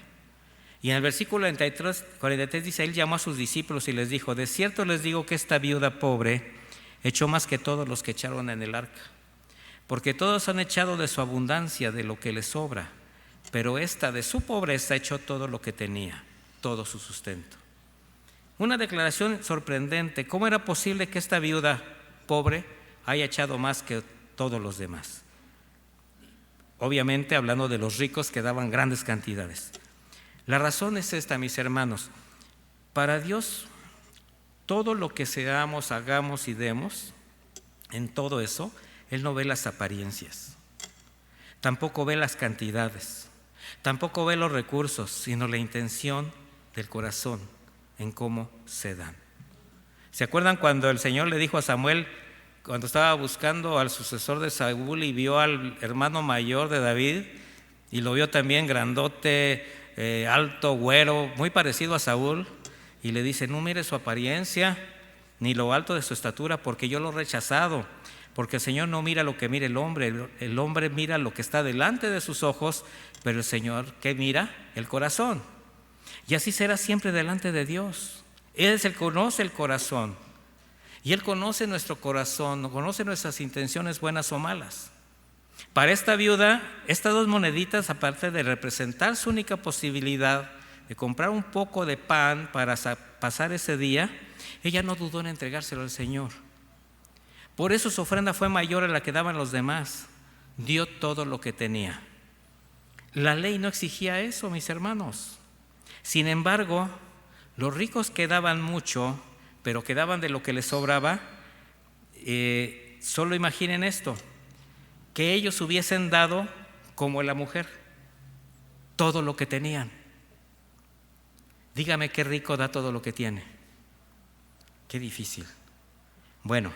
Y en el versículo 43 dice, él llamó a sus discípulos y les dijo, de cierto les digo que esta viuda pobre echó más que todos los que echaron en el arca, porque todos han echado de su abundancia, de lo que les sobra, pero esta de su pobreza echó todo lo que tenía, todo su sustento. Una declaración sorprendente. ¿Cómo era posible que esta viuda pobre haya echado más que todos los demás? Obviamente hablando de los ricos que daban grandes cantidades. La razón es esta, mis hermanos. Para Dios, todo lo que seamos, hagamos y demos, en todo eso, Él no ve las apariencias, tampoco ve las cantidades, tampoco ve los recursos, sino la intención del corazón en cómo se dan. ¿Se acuerdan cuando el Señor le dijo a Samuel, cuando estaba buscando al sucesor de Saúl y vio al hermano mayor de David y lo vio también grandote, alto, güero, muy parecido a Saúl, y le dice, no mire su apariencia ni lo alto de su estatura, porque yo lo he rechazado? Porque el Señor no mira lo que mira el hombre mira lo que está delante de sus ojos, pero el Señor, ¿qué mira? El corazón. Y así será siempre delante de Dios. Él es el que conoce el corazón, y Él conoce nuestro corazón, conoce nuestras intenciones buenas o malas. Para esta viuda, estas 2 moneditas, aparte de representar su única posibilidad de comprar un poco de pan para pasar ese día, ella no dudó en entregárselo al Señor. Por eso su ofrenda fue mayor a la que daban los demás. Dio todo lo que tenía. La ley no exigía eso, mis hermanos. Sin embargo, los ricos que daban mucho, pero que daban de lo que les sobraba, solo imaginen esto, que ellos hubiesen dado como la mujer, todo lo que tenían. Dígame qué rico da todo lo que tiene. Qué difícil. Bueno,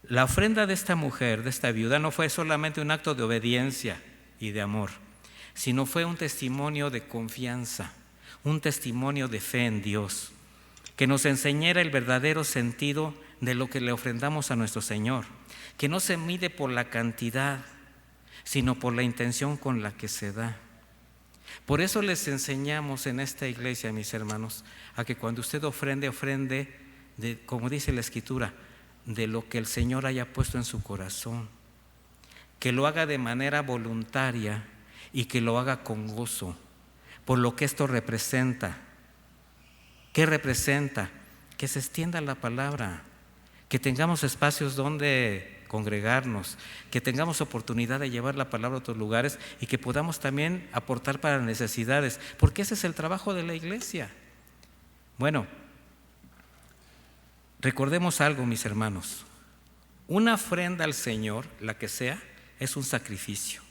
la ofrenda de esta mujer, de esta viuda, no fue solamente un acto de obediencia y de amor, sino fue un testimonio de confianza, un testimonio de fe en Dios, que nos enseñara el verdadero sentido de lo que le ofrendamos a nuestro Señor, que no se mide por la cantidad, sino por la intención con la que se da. Por eso les enseñamos en esta iglesia, mis hermanos, a que cuando usted ofrende, como dice la Escritura, de lo que el Señor haya puesto en su corazón, que lo haga de manera voluntaria y que lo haga con gozo, por lo que esto representa. ¿Qué representa? Que se extienda la palabra, que tengamos espacios donde congregarnos, que tengamos oportunidad de llevar la palabra a otros lugares y que podamos también aportar para necesidades, porque ese es el trabajo de la iglesia. Bueno, recordemos algo, mis hermanos. Una ofrenda al Señor, la que sea, es un sacrificio.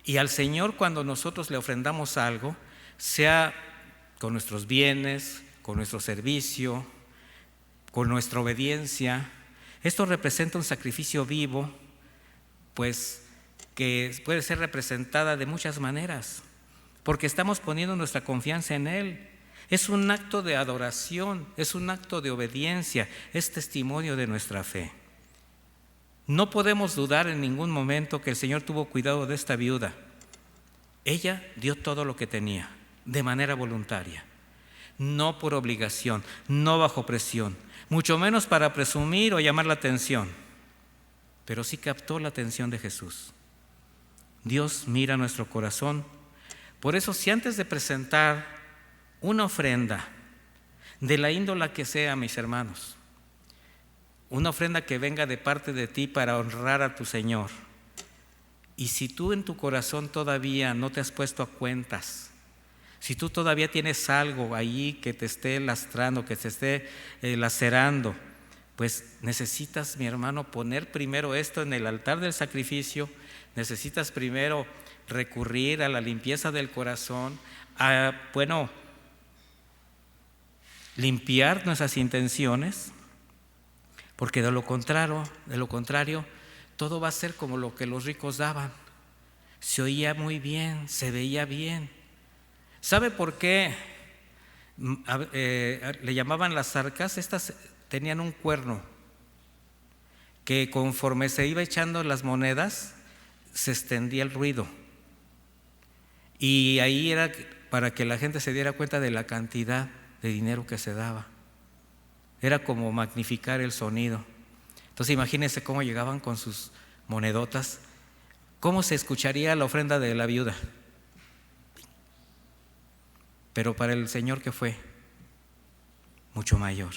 Y al Señor, cuando nosotros le ofrendamos algo, sea con nuestros bienes, con nuestro servicio, con nuestra obediencia, esto representa un sacrificio vivo, pues que puede ser representada de muchas maneras, porque estamos poniendo nuestra confianza en Él. Es un acto de adoración, es un acto de obediencia, es testimonio de nuestra fe. No podemos dudar en ningún momento que el Señor tuvo cuidado de esta viuda. Ella dio todo lo que tenía, de manera voluntaria, no por obligación, no bajo presión, mucho menos para presumir o llamar la atención, pero sí captó la atención de Jesús. Dios mira nuestro corazón. Por eso, si antes de presentar una ofrenda, de la índola que sea, mis hermanos, una ofrenda que venga de parte de ti para honrar a tu Señor, y si tú en tu corazón todavía no te has puesto a cuentas, si tú todavía tienes algo ahí que te esté lastrando, que te esté lacerando, pues necesitas, mi hermano, poner primero esto en el altar del sacrificio. Necesitas primero recurrir a la limpieza del corazón, a, limpiar nuestras intenciones, porque de lo contrario, todo va a ser como lo que los ricos daban. Se oía muy bien, se veía bien. ¿Sabe por qué le llamaban las arcas? Estas tenían un cuerno que conforme se iba echando las monedas, se extendía el ruido. Y ahí era para que la gente se diera cuenta de la cantidad de dinero que se daba. Era como magnificar el sonido. Entonces imagínense cómo llegaban con sus monedotas. ¿Cómo se escucharía la ofrenda de la viuda? Pero para el Señor, ¿qué fue? Mucho mayor.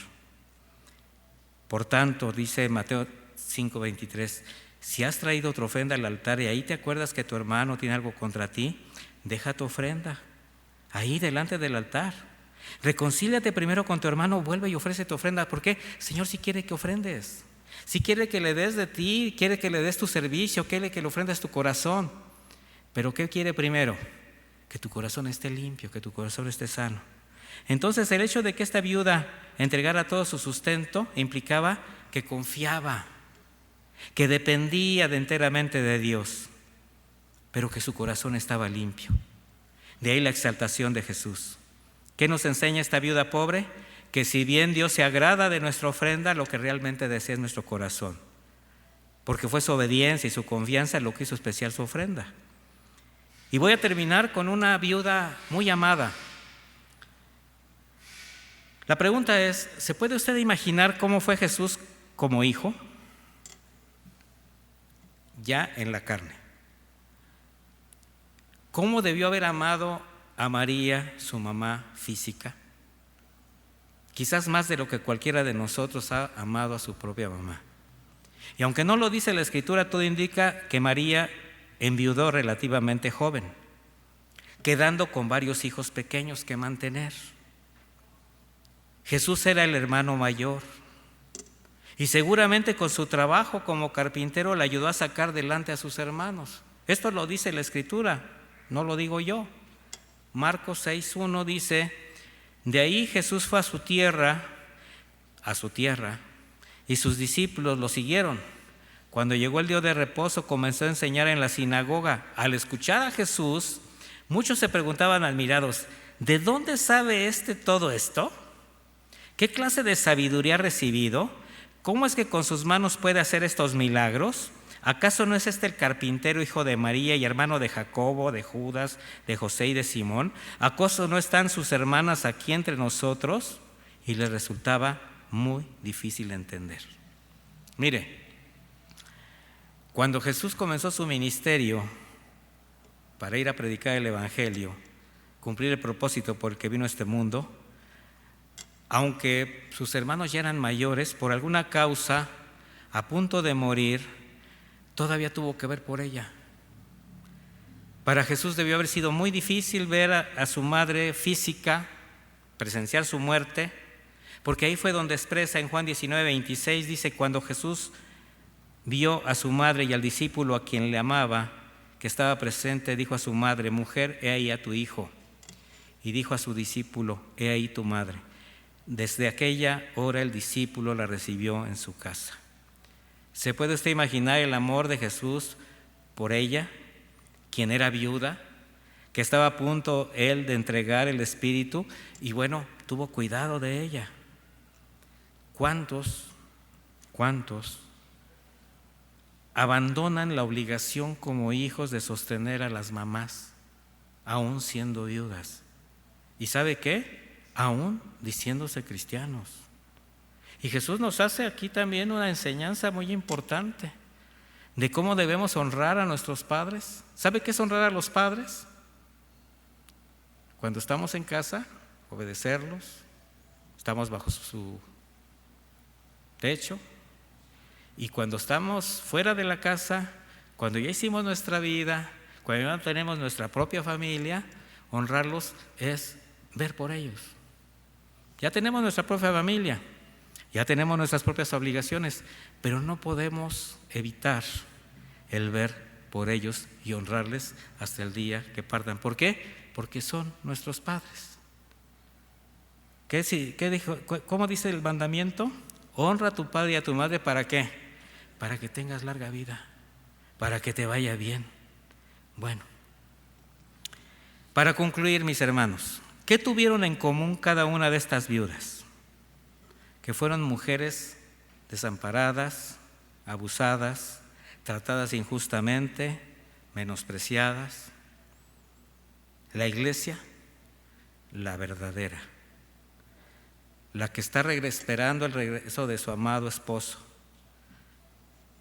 Por tanto, dice Mateo 5:23, si has traído otra ofrenda al altar y ahí te acuerdas que tu hermano tiene algo contra ti, deja tu ofrenda ahí delante del altar. Reconcíliate primero con tu hermano, vuelve y ofrece tu ofrenda. ¿Por qué? Señor, si quiere que ofrendes, si quiere que le des de ti, quiere que le des tu servicio, quiere que le ofrendes tu corazón. Pero ¿qué quiere primero? Que tu corazón esté limpio, que tu corazón esté sano. Entonces el hecho de que esta viuda entregara todo su sustento implicaba que confiaba, que dependía enteramente de Dios, pero que su corazón estaba limpio. De ahí la exaltación de Jesús. ¿Qué nos enseña esta viuda pobre? Que si bien Dios se agrada de nuestra ofrenda, lo que realmente desea es nuestro corazón, porque fue su obediencia y su confianza lo que hizo especial su ofrenda. Y voy a terminar con una viuda muy amada. La pregunta es, ¿se puede usted imaginar cómo fue Jesús como hijo? Ya en la carne. ¿Cómo debió haber amado a María, su mamá física? Quizás más de lo que cualquiera de nosotros ha amado a su propia mamá. Y aunque no lo dice la Escritura, todo indica que María enviudó relativamente joven, quedando con varios hijos pequeños que mantener. Jesús era el hermano mayor y seguramente con su trabajo como carpintero le ayudó a sacar delante a sus hermanos. Esto lo dice la Escritura, no lo digo yo. Marcos 6:1 dice: de ahí Jesús fue a su tierra, y sus discípulos lo siguieron. Cuando llegó el día de reposo, comenzó a enseñar en la sinagoga. Al escuchar a Jesús, muchos se preguntaban admirados: ¿de dónde sabe todo esto? ¿Qué clase de sabiduría ha recibido? ¿Cómo es que con sus manos puede hacer estos milagros? ¿Acaso no es este el carpintero, hijo de María y hermano de Jacobo, de Judas, de José y de Simón? ¿Acaso no están sus hermanas aquí entre nosotros? Y les resultaba muy difícil entender. Mire, cuando Jesús comenzó su ministerio para ir a predicar el Evangelio, cumplir el propósito por el que vino a este mundo, aunque sus hermanos ya eran mayores, por alguna causa, a punto de morir, todavía tuvo que ver por ella. Para Jesús debió haber sido muy difícil ver a su madre física, presenciar su muerte, porque ahí fue donde expresa en Juan 19:26, dice: cuando Jesús vio a su madre y al discípulo a quien le amaba, que estaba presente, dijo a su madre: mujer, he ahí a tu hijo. Y dijo a su discípulo: he ahí tu madre. Desde aquella hora el discípulo la recibió en su casa. ¿Se puede usted imaginar el amor de Jesús por ella, quien era viuda, que estaba a punto él de entregar el espíritu? Y bueno, tuvo cuidado de ella. ¿Cuántos abandonan la obligación como hijos de sostener a las mamás, aún siendo viudas? ¿Y sabe qué? Aún diciéndose cristianos. Y Jesús nos hace aquí también una enseñanza muy importante de cómo debemos honrar a nuestros padres. ¿Sabe qué es honrar a los padres? Cuando estamos en casa, obedecerlos, estamos bajo su techo. Y cuando estamos fuera de la casa, cuando ya hicimos nuestra vida, cuando ya tenemos nuestra propia familia, honrarlos es ver por ellos. Ya tenemos nuestra propia familia, ya tenemos nuestras propias obligaciones, pero no podemos evitar el ver por ellos y honrarles hasta el día que partan. ¿Por qué? Porque son nuestros padres. ¿Qué dijo? ¿Cómo dice el mandamiento? Honra a tu padre y a tu madre, ¿para qué? Para que tengas larga vida, para que te vaya bien. Bueno, para concluir, mis hermanos, ¿qué tuvieron en común cada una de estas viudas? Que fueron mujeres desamparadas, abusadas, tratadas injustamente, menospreciadas. La iglesia, la verdadera, la que está esperando el regreso de su amado esposo.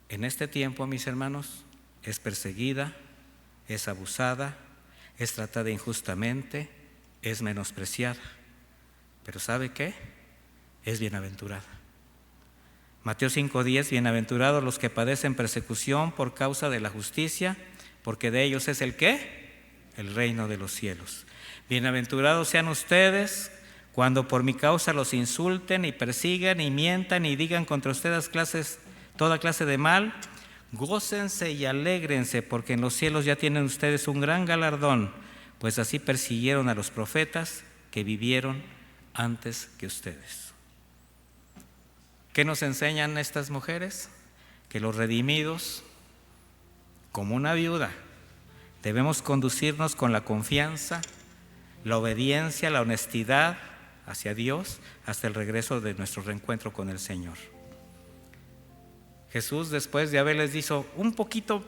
En este tiempo, mis hermanos, es perseguida, es abusada, es tratada injustamente, es menospreciada. Pero ¿sabe qué? Es bienaventurada. Mateo 5:10: bienaventurados los que padecen persecución por causa de la justicia, porque de ellos es ¿el qué? El reino de los cielos. Bienaventurados sean ustedes cuando por mi causa los insulten y persigan y mientan y digan contra ustedes toda clase de mal. Gócense y alégrense, porque en los cielos ya tienen ustedes un gran galardón, pues así persiguieron a los profetas que vivieron antes que ustedes. ¿Qué nos enseñan estas mujeres? Que los redimidos, como una viuda, debemos conducirnos con la confianza, la obediencia, la honestidad hacia Dios hasta el regreso de nuestro reencuentro con el Señor. Jesús, después de haberles dicho un poquito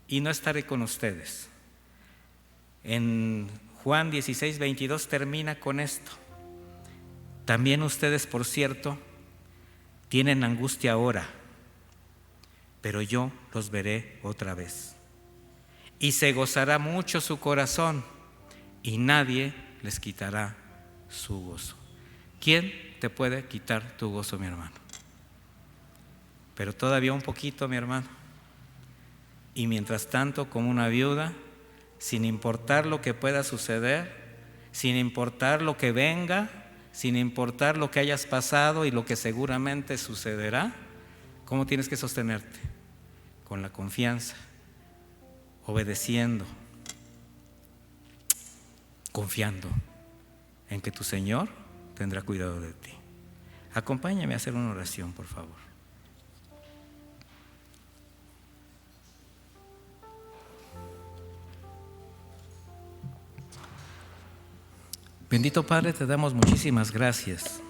y no estaré con ustedes, en Juan 16:22 termina con esto: también ustedes, por cierto, tienen angustia ahora, pero yo los veré otra vez. Y se gozará mucho su corazón, y nadie les quitará su gozo. ¿Quién te puede quitar tu gozo, mi hermano? Pero todavía un poquito, mi hermano. Y mientras tanto, como una viuda, sin importar lo que pueda suceder, sin importar lo que venga, sin importar lo que hayas pasado y lo que seguramente sucederá, ¿cómo tienes que sostenerte? Con la confianza, obedeciendo, confiando en que tu Señor tendrá cuidado de ti. Acompáñame a hacer una oración, por favor. Bendito Padre, te damos muchísimas gracias,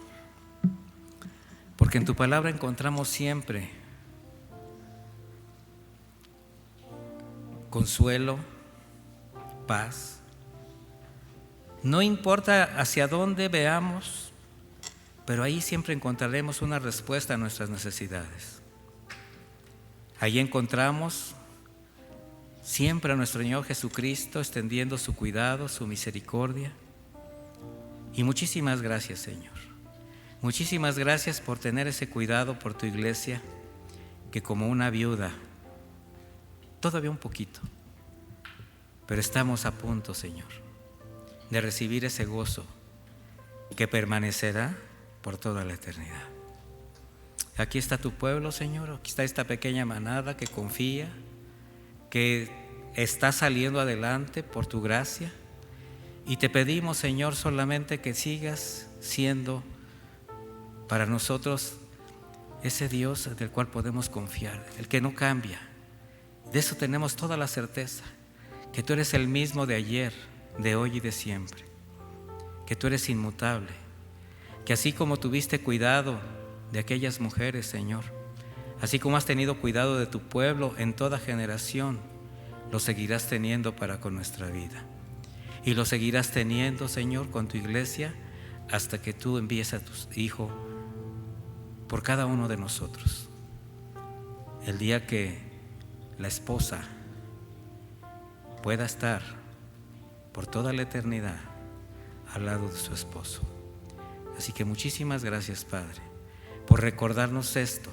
porque en tu palabra encontramos siempre consuelo, paz. No importa hacia dónde veamos, pero ahí siempre encontraremos una respuesta a nuestras necesidades. Ahí encontramos siempre a nuestro Señor Jesucristo extendiendo su cuidado, su misericordia. Y muchísimas gracias, Señor. Muchísimas gracias por tener ese cuidado por tu iglesia, que como una viuda, todavía un poquito, pero estamos a punto, Señor, de recibir ese gozo que permanecerá por toda la eternidad. Aquí está tu pueblo, Señor. Aquí está esta pequeña manada que confía, que está saliendo adelante por tu gracia. Y te pedimos, Señor, solamente que sigas siendo para nosotros ese Dios del cual podemos confiar, el que no cambia. De eso tenemos toda la certeza, que tú eres el mismo de ayer, de hoy y de siempre, que tú eres inmutable, que así como tuviste cuidado de aquellas mujeres, Señor, así como has tenido cuidado de tu pueblo en toda generación, lo seguirás teniendo para con nuestra vida. Y lo seguirás teniendo, Señor, con tu iglesia hasta que tú envíes a tu Hijo por cada uno de nosotros. El día que la esposa pueda estar por toda la eternidad al lado de su esposo. Así que muchísimas gracias, Padre, por recordarnos esto,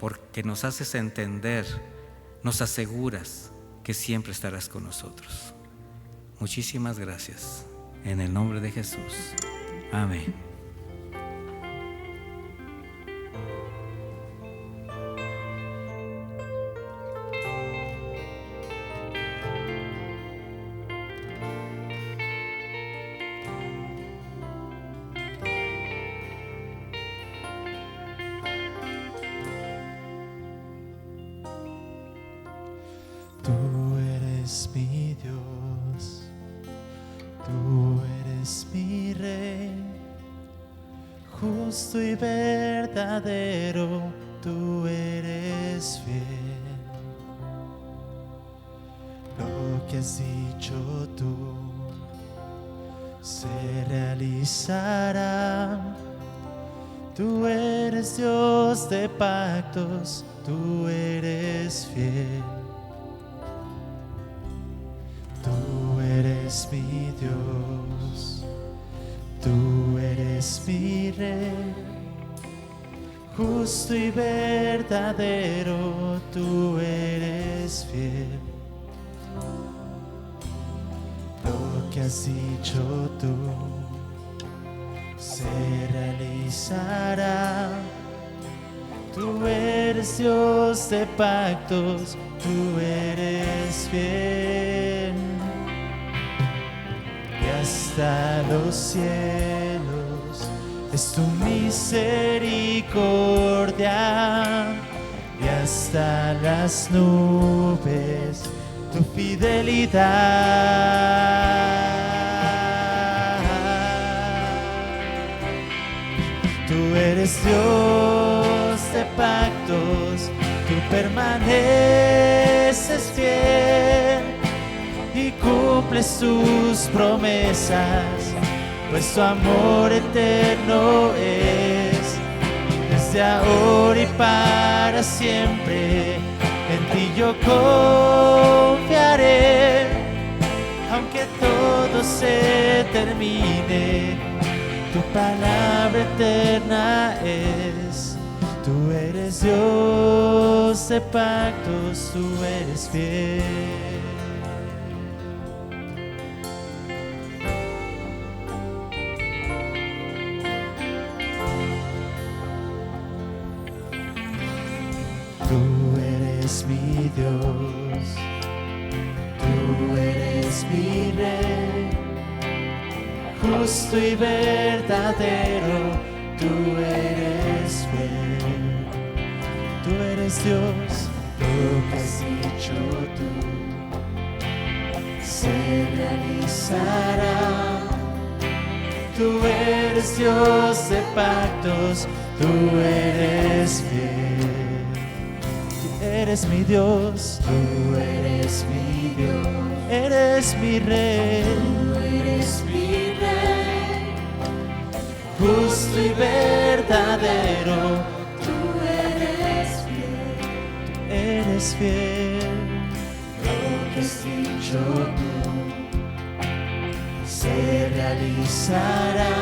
porque nos haces entender, nos aseguras que siempre estarás con nosotros. Muchísimas gracias. En el nombre de Jesús. Amén. Tú eres mi Dios, tú eres mi Rey, justo y verdadero, tú eres fiel. Lo que has dicho tú se realizará. Tú eres Dios de pactos, tú eres fiel. Tú eres mi Dios, tú eres mi Rey, justo y verdadero, tú eres fiel. Lo que has dicho tú se realizará. Tú eres Dios de pactos, tú eres fiel. Y hasta los cielos es tu misericordia, y hasta las nubes tu fidelidad. Tú eres Dios de pactos, tú permaneces fiel y cumples tus promesas, pues tu amor eterno es desde ahora y para siempre. En ti yo confiaré, aunque todo se termine, tu palabra eterna es. Tú eres Dios de pactos, tú eres fiel. Tú eres mi Dios, tú eres mi Rey, justo y verdadero, tú eres fiel. Tú eres Dios, lo que has dicho tú se realizará. Tú eres Dios de pactos, tú eres fiel. Tú eres mi Dios, tú eres mi Dios, eres mi Rey, tú eres mi Rey, justo y verdadero, tú eres fiel, tú eres fiel. Lo que has dicho tú se realizará.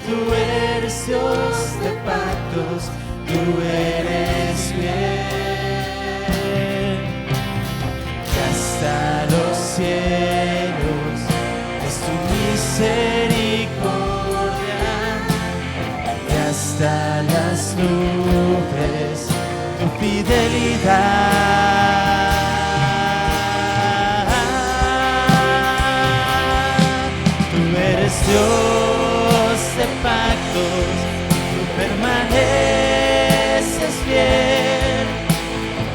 Tú eres Dios de pactos, tú eres fiel. Que hasta los cielos es tu misericordia, que hasta las nubes tu fidelidad. Dios de pactos, tú permaneces fiel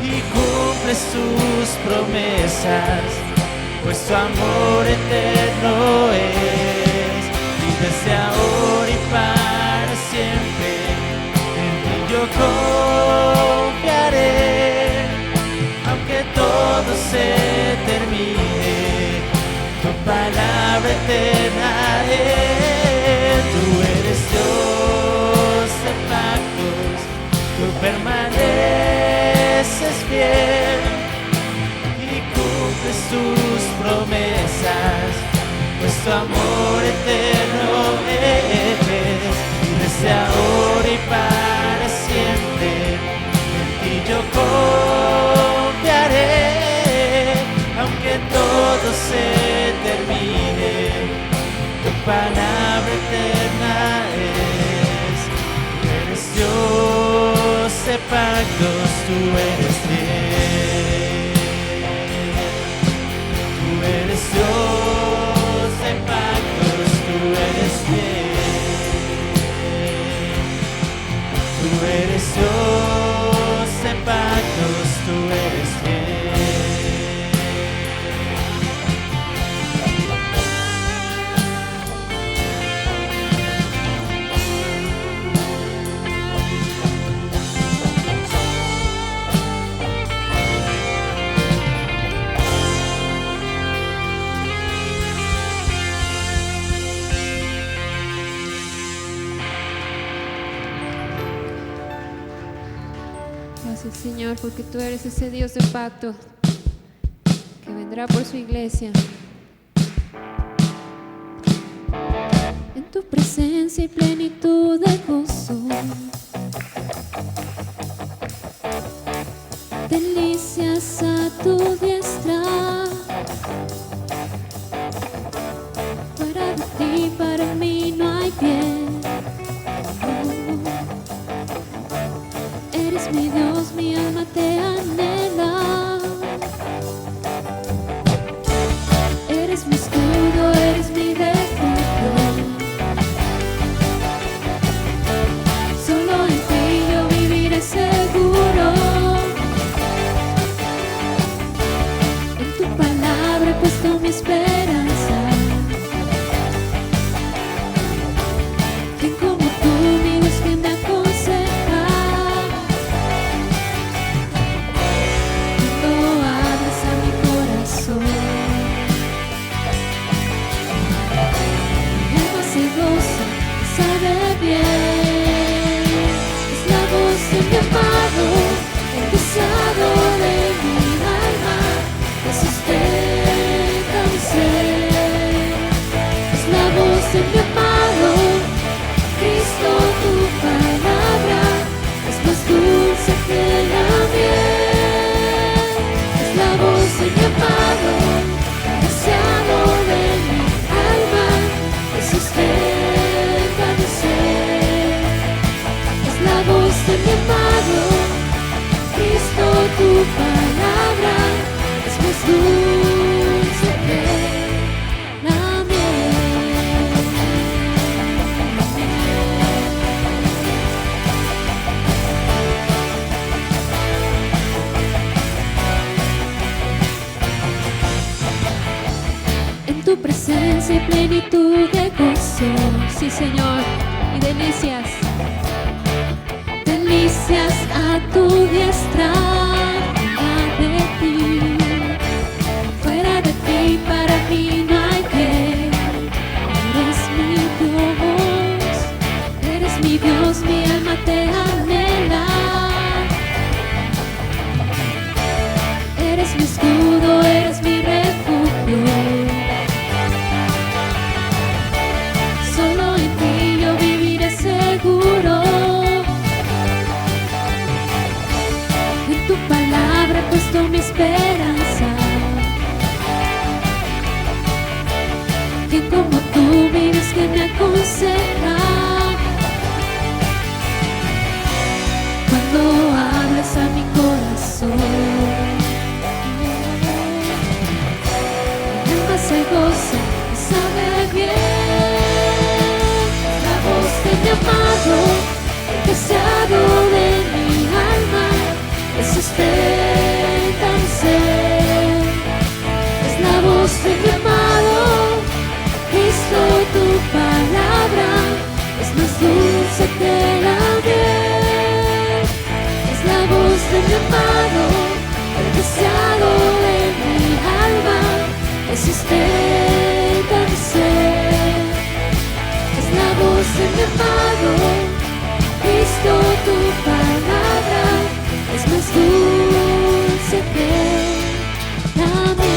y cumples tus promesas, pues tu amor eterno es. Y desde ahora y para siempre en ti yo confiaré, aunque todo se termine, tu palabra eterna es. Tú eres Dios de pactos, tú permaneces fiel y cumples tus promesas, pues tu amor eterno es. Y desde ahora y para siempre en ti yo confiaré, aunque todo se termine, tu palabra eterna es. Tú eres Dios de pactos, tú eres fiel. Tú eres Dios de pactos, tú eres fiel. Tú eres Dios de pactos, tú eres fiel. Gracias, Señor, porque tú eres ese Dios de pacto que vendrá por su iglesia. En tu presencia y plenitud de gozo, delicias a tu diestra. Fuera de ti para mí no hay bien. Eres mi Dios, mi alma te anhela. Eres mi escudo, eres mi refugio. Solo en ti yo viviré seguro. tu presencia y plenitud de gozo. Sí, Señor, y delicias, delicias a tu diestra. Fuera de ti para mí no hay bien. Eres mi Dios, mi alma te anhela. Eres mi escudo, eres mi refugio. Solo en ti yo viviré seguro. En tu palabra he puesto mi esperanza. ¿Quién como tú vives que me aconseja? Cuando hablas a mi corazón, mi alma se goza y sabe bien. La voz de mi amado, el deseado de mi alma, me sustenta mi ser. Es la voz de mi amado, Cristo, tu palabra es más dulce que la miel. Es la voz de mi amado, el deseado de mi alma, que sustenta mi ser. Es la voz de mi amado, Cristo, tu palabra es más dulce que la miel.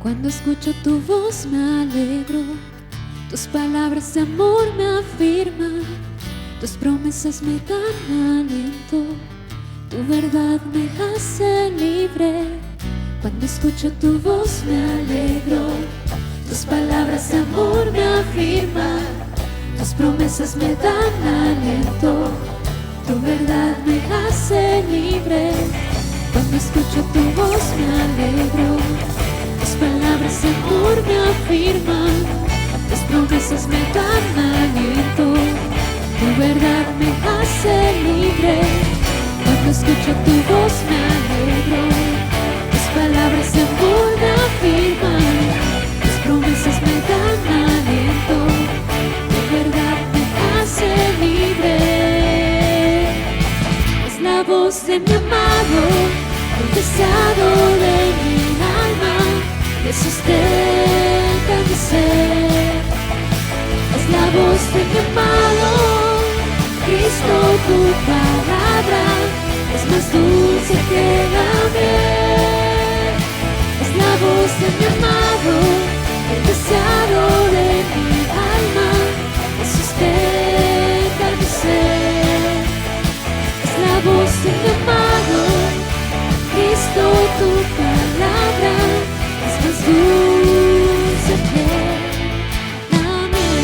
Cuando escucho tu voz me alegro, tus palabras de amor me afirman, tus promesas me dan aliento, tu verdad me hace libre. Cuando escucho tu voz me alegro, tus palabras de amor me afirman, tus promesas me dan aliento, tu verdad me hace libre. Cuando escucho tu voz me alegro, tus palabras de amor me afirman, tus promesas me dan aliento, tu verdad me hace libre. Cuando escucho tu voz me alegro, tus palabras de amor me afirman, tus promesas me dan aliento, tu verdad me hace libre. Es la voz de mi amado, el deseado de mi alma, que sustenta mi ser. Es la voz de mi amado, Cristo, tu palabra es más dulce que la miel. Es la voz de mi amado, el deseado de mi alma, que sustenta mi ser. Es la voz de mi amado, Cristo, tu palabra es más dulce que la miel,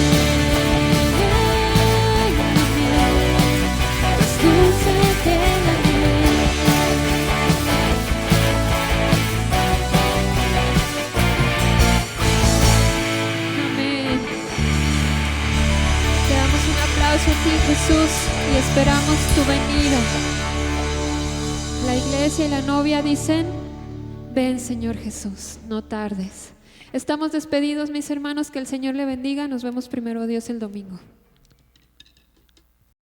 más dulce que la miel. Amén. Te damos un aplauso a ti, Jesús, y esperamos tu venida. La iglesia y la novia dicen: ven, Señor Jesús, no tardes. Estamos despedidos, mis hermanos, que el Señor le bendiga. Nos vemos primero Dios el domingo.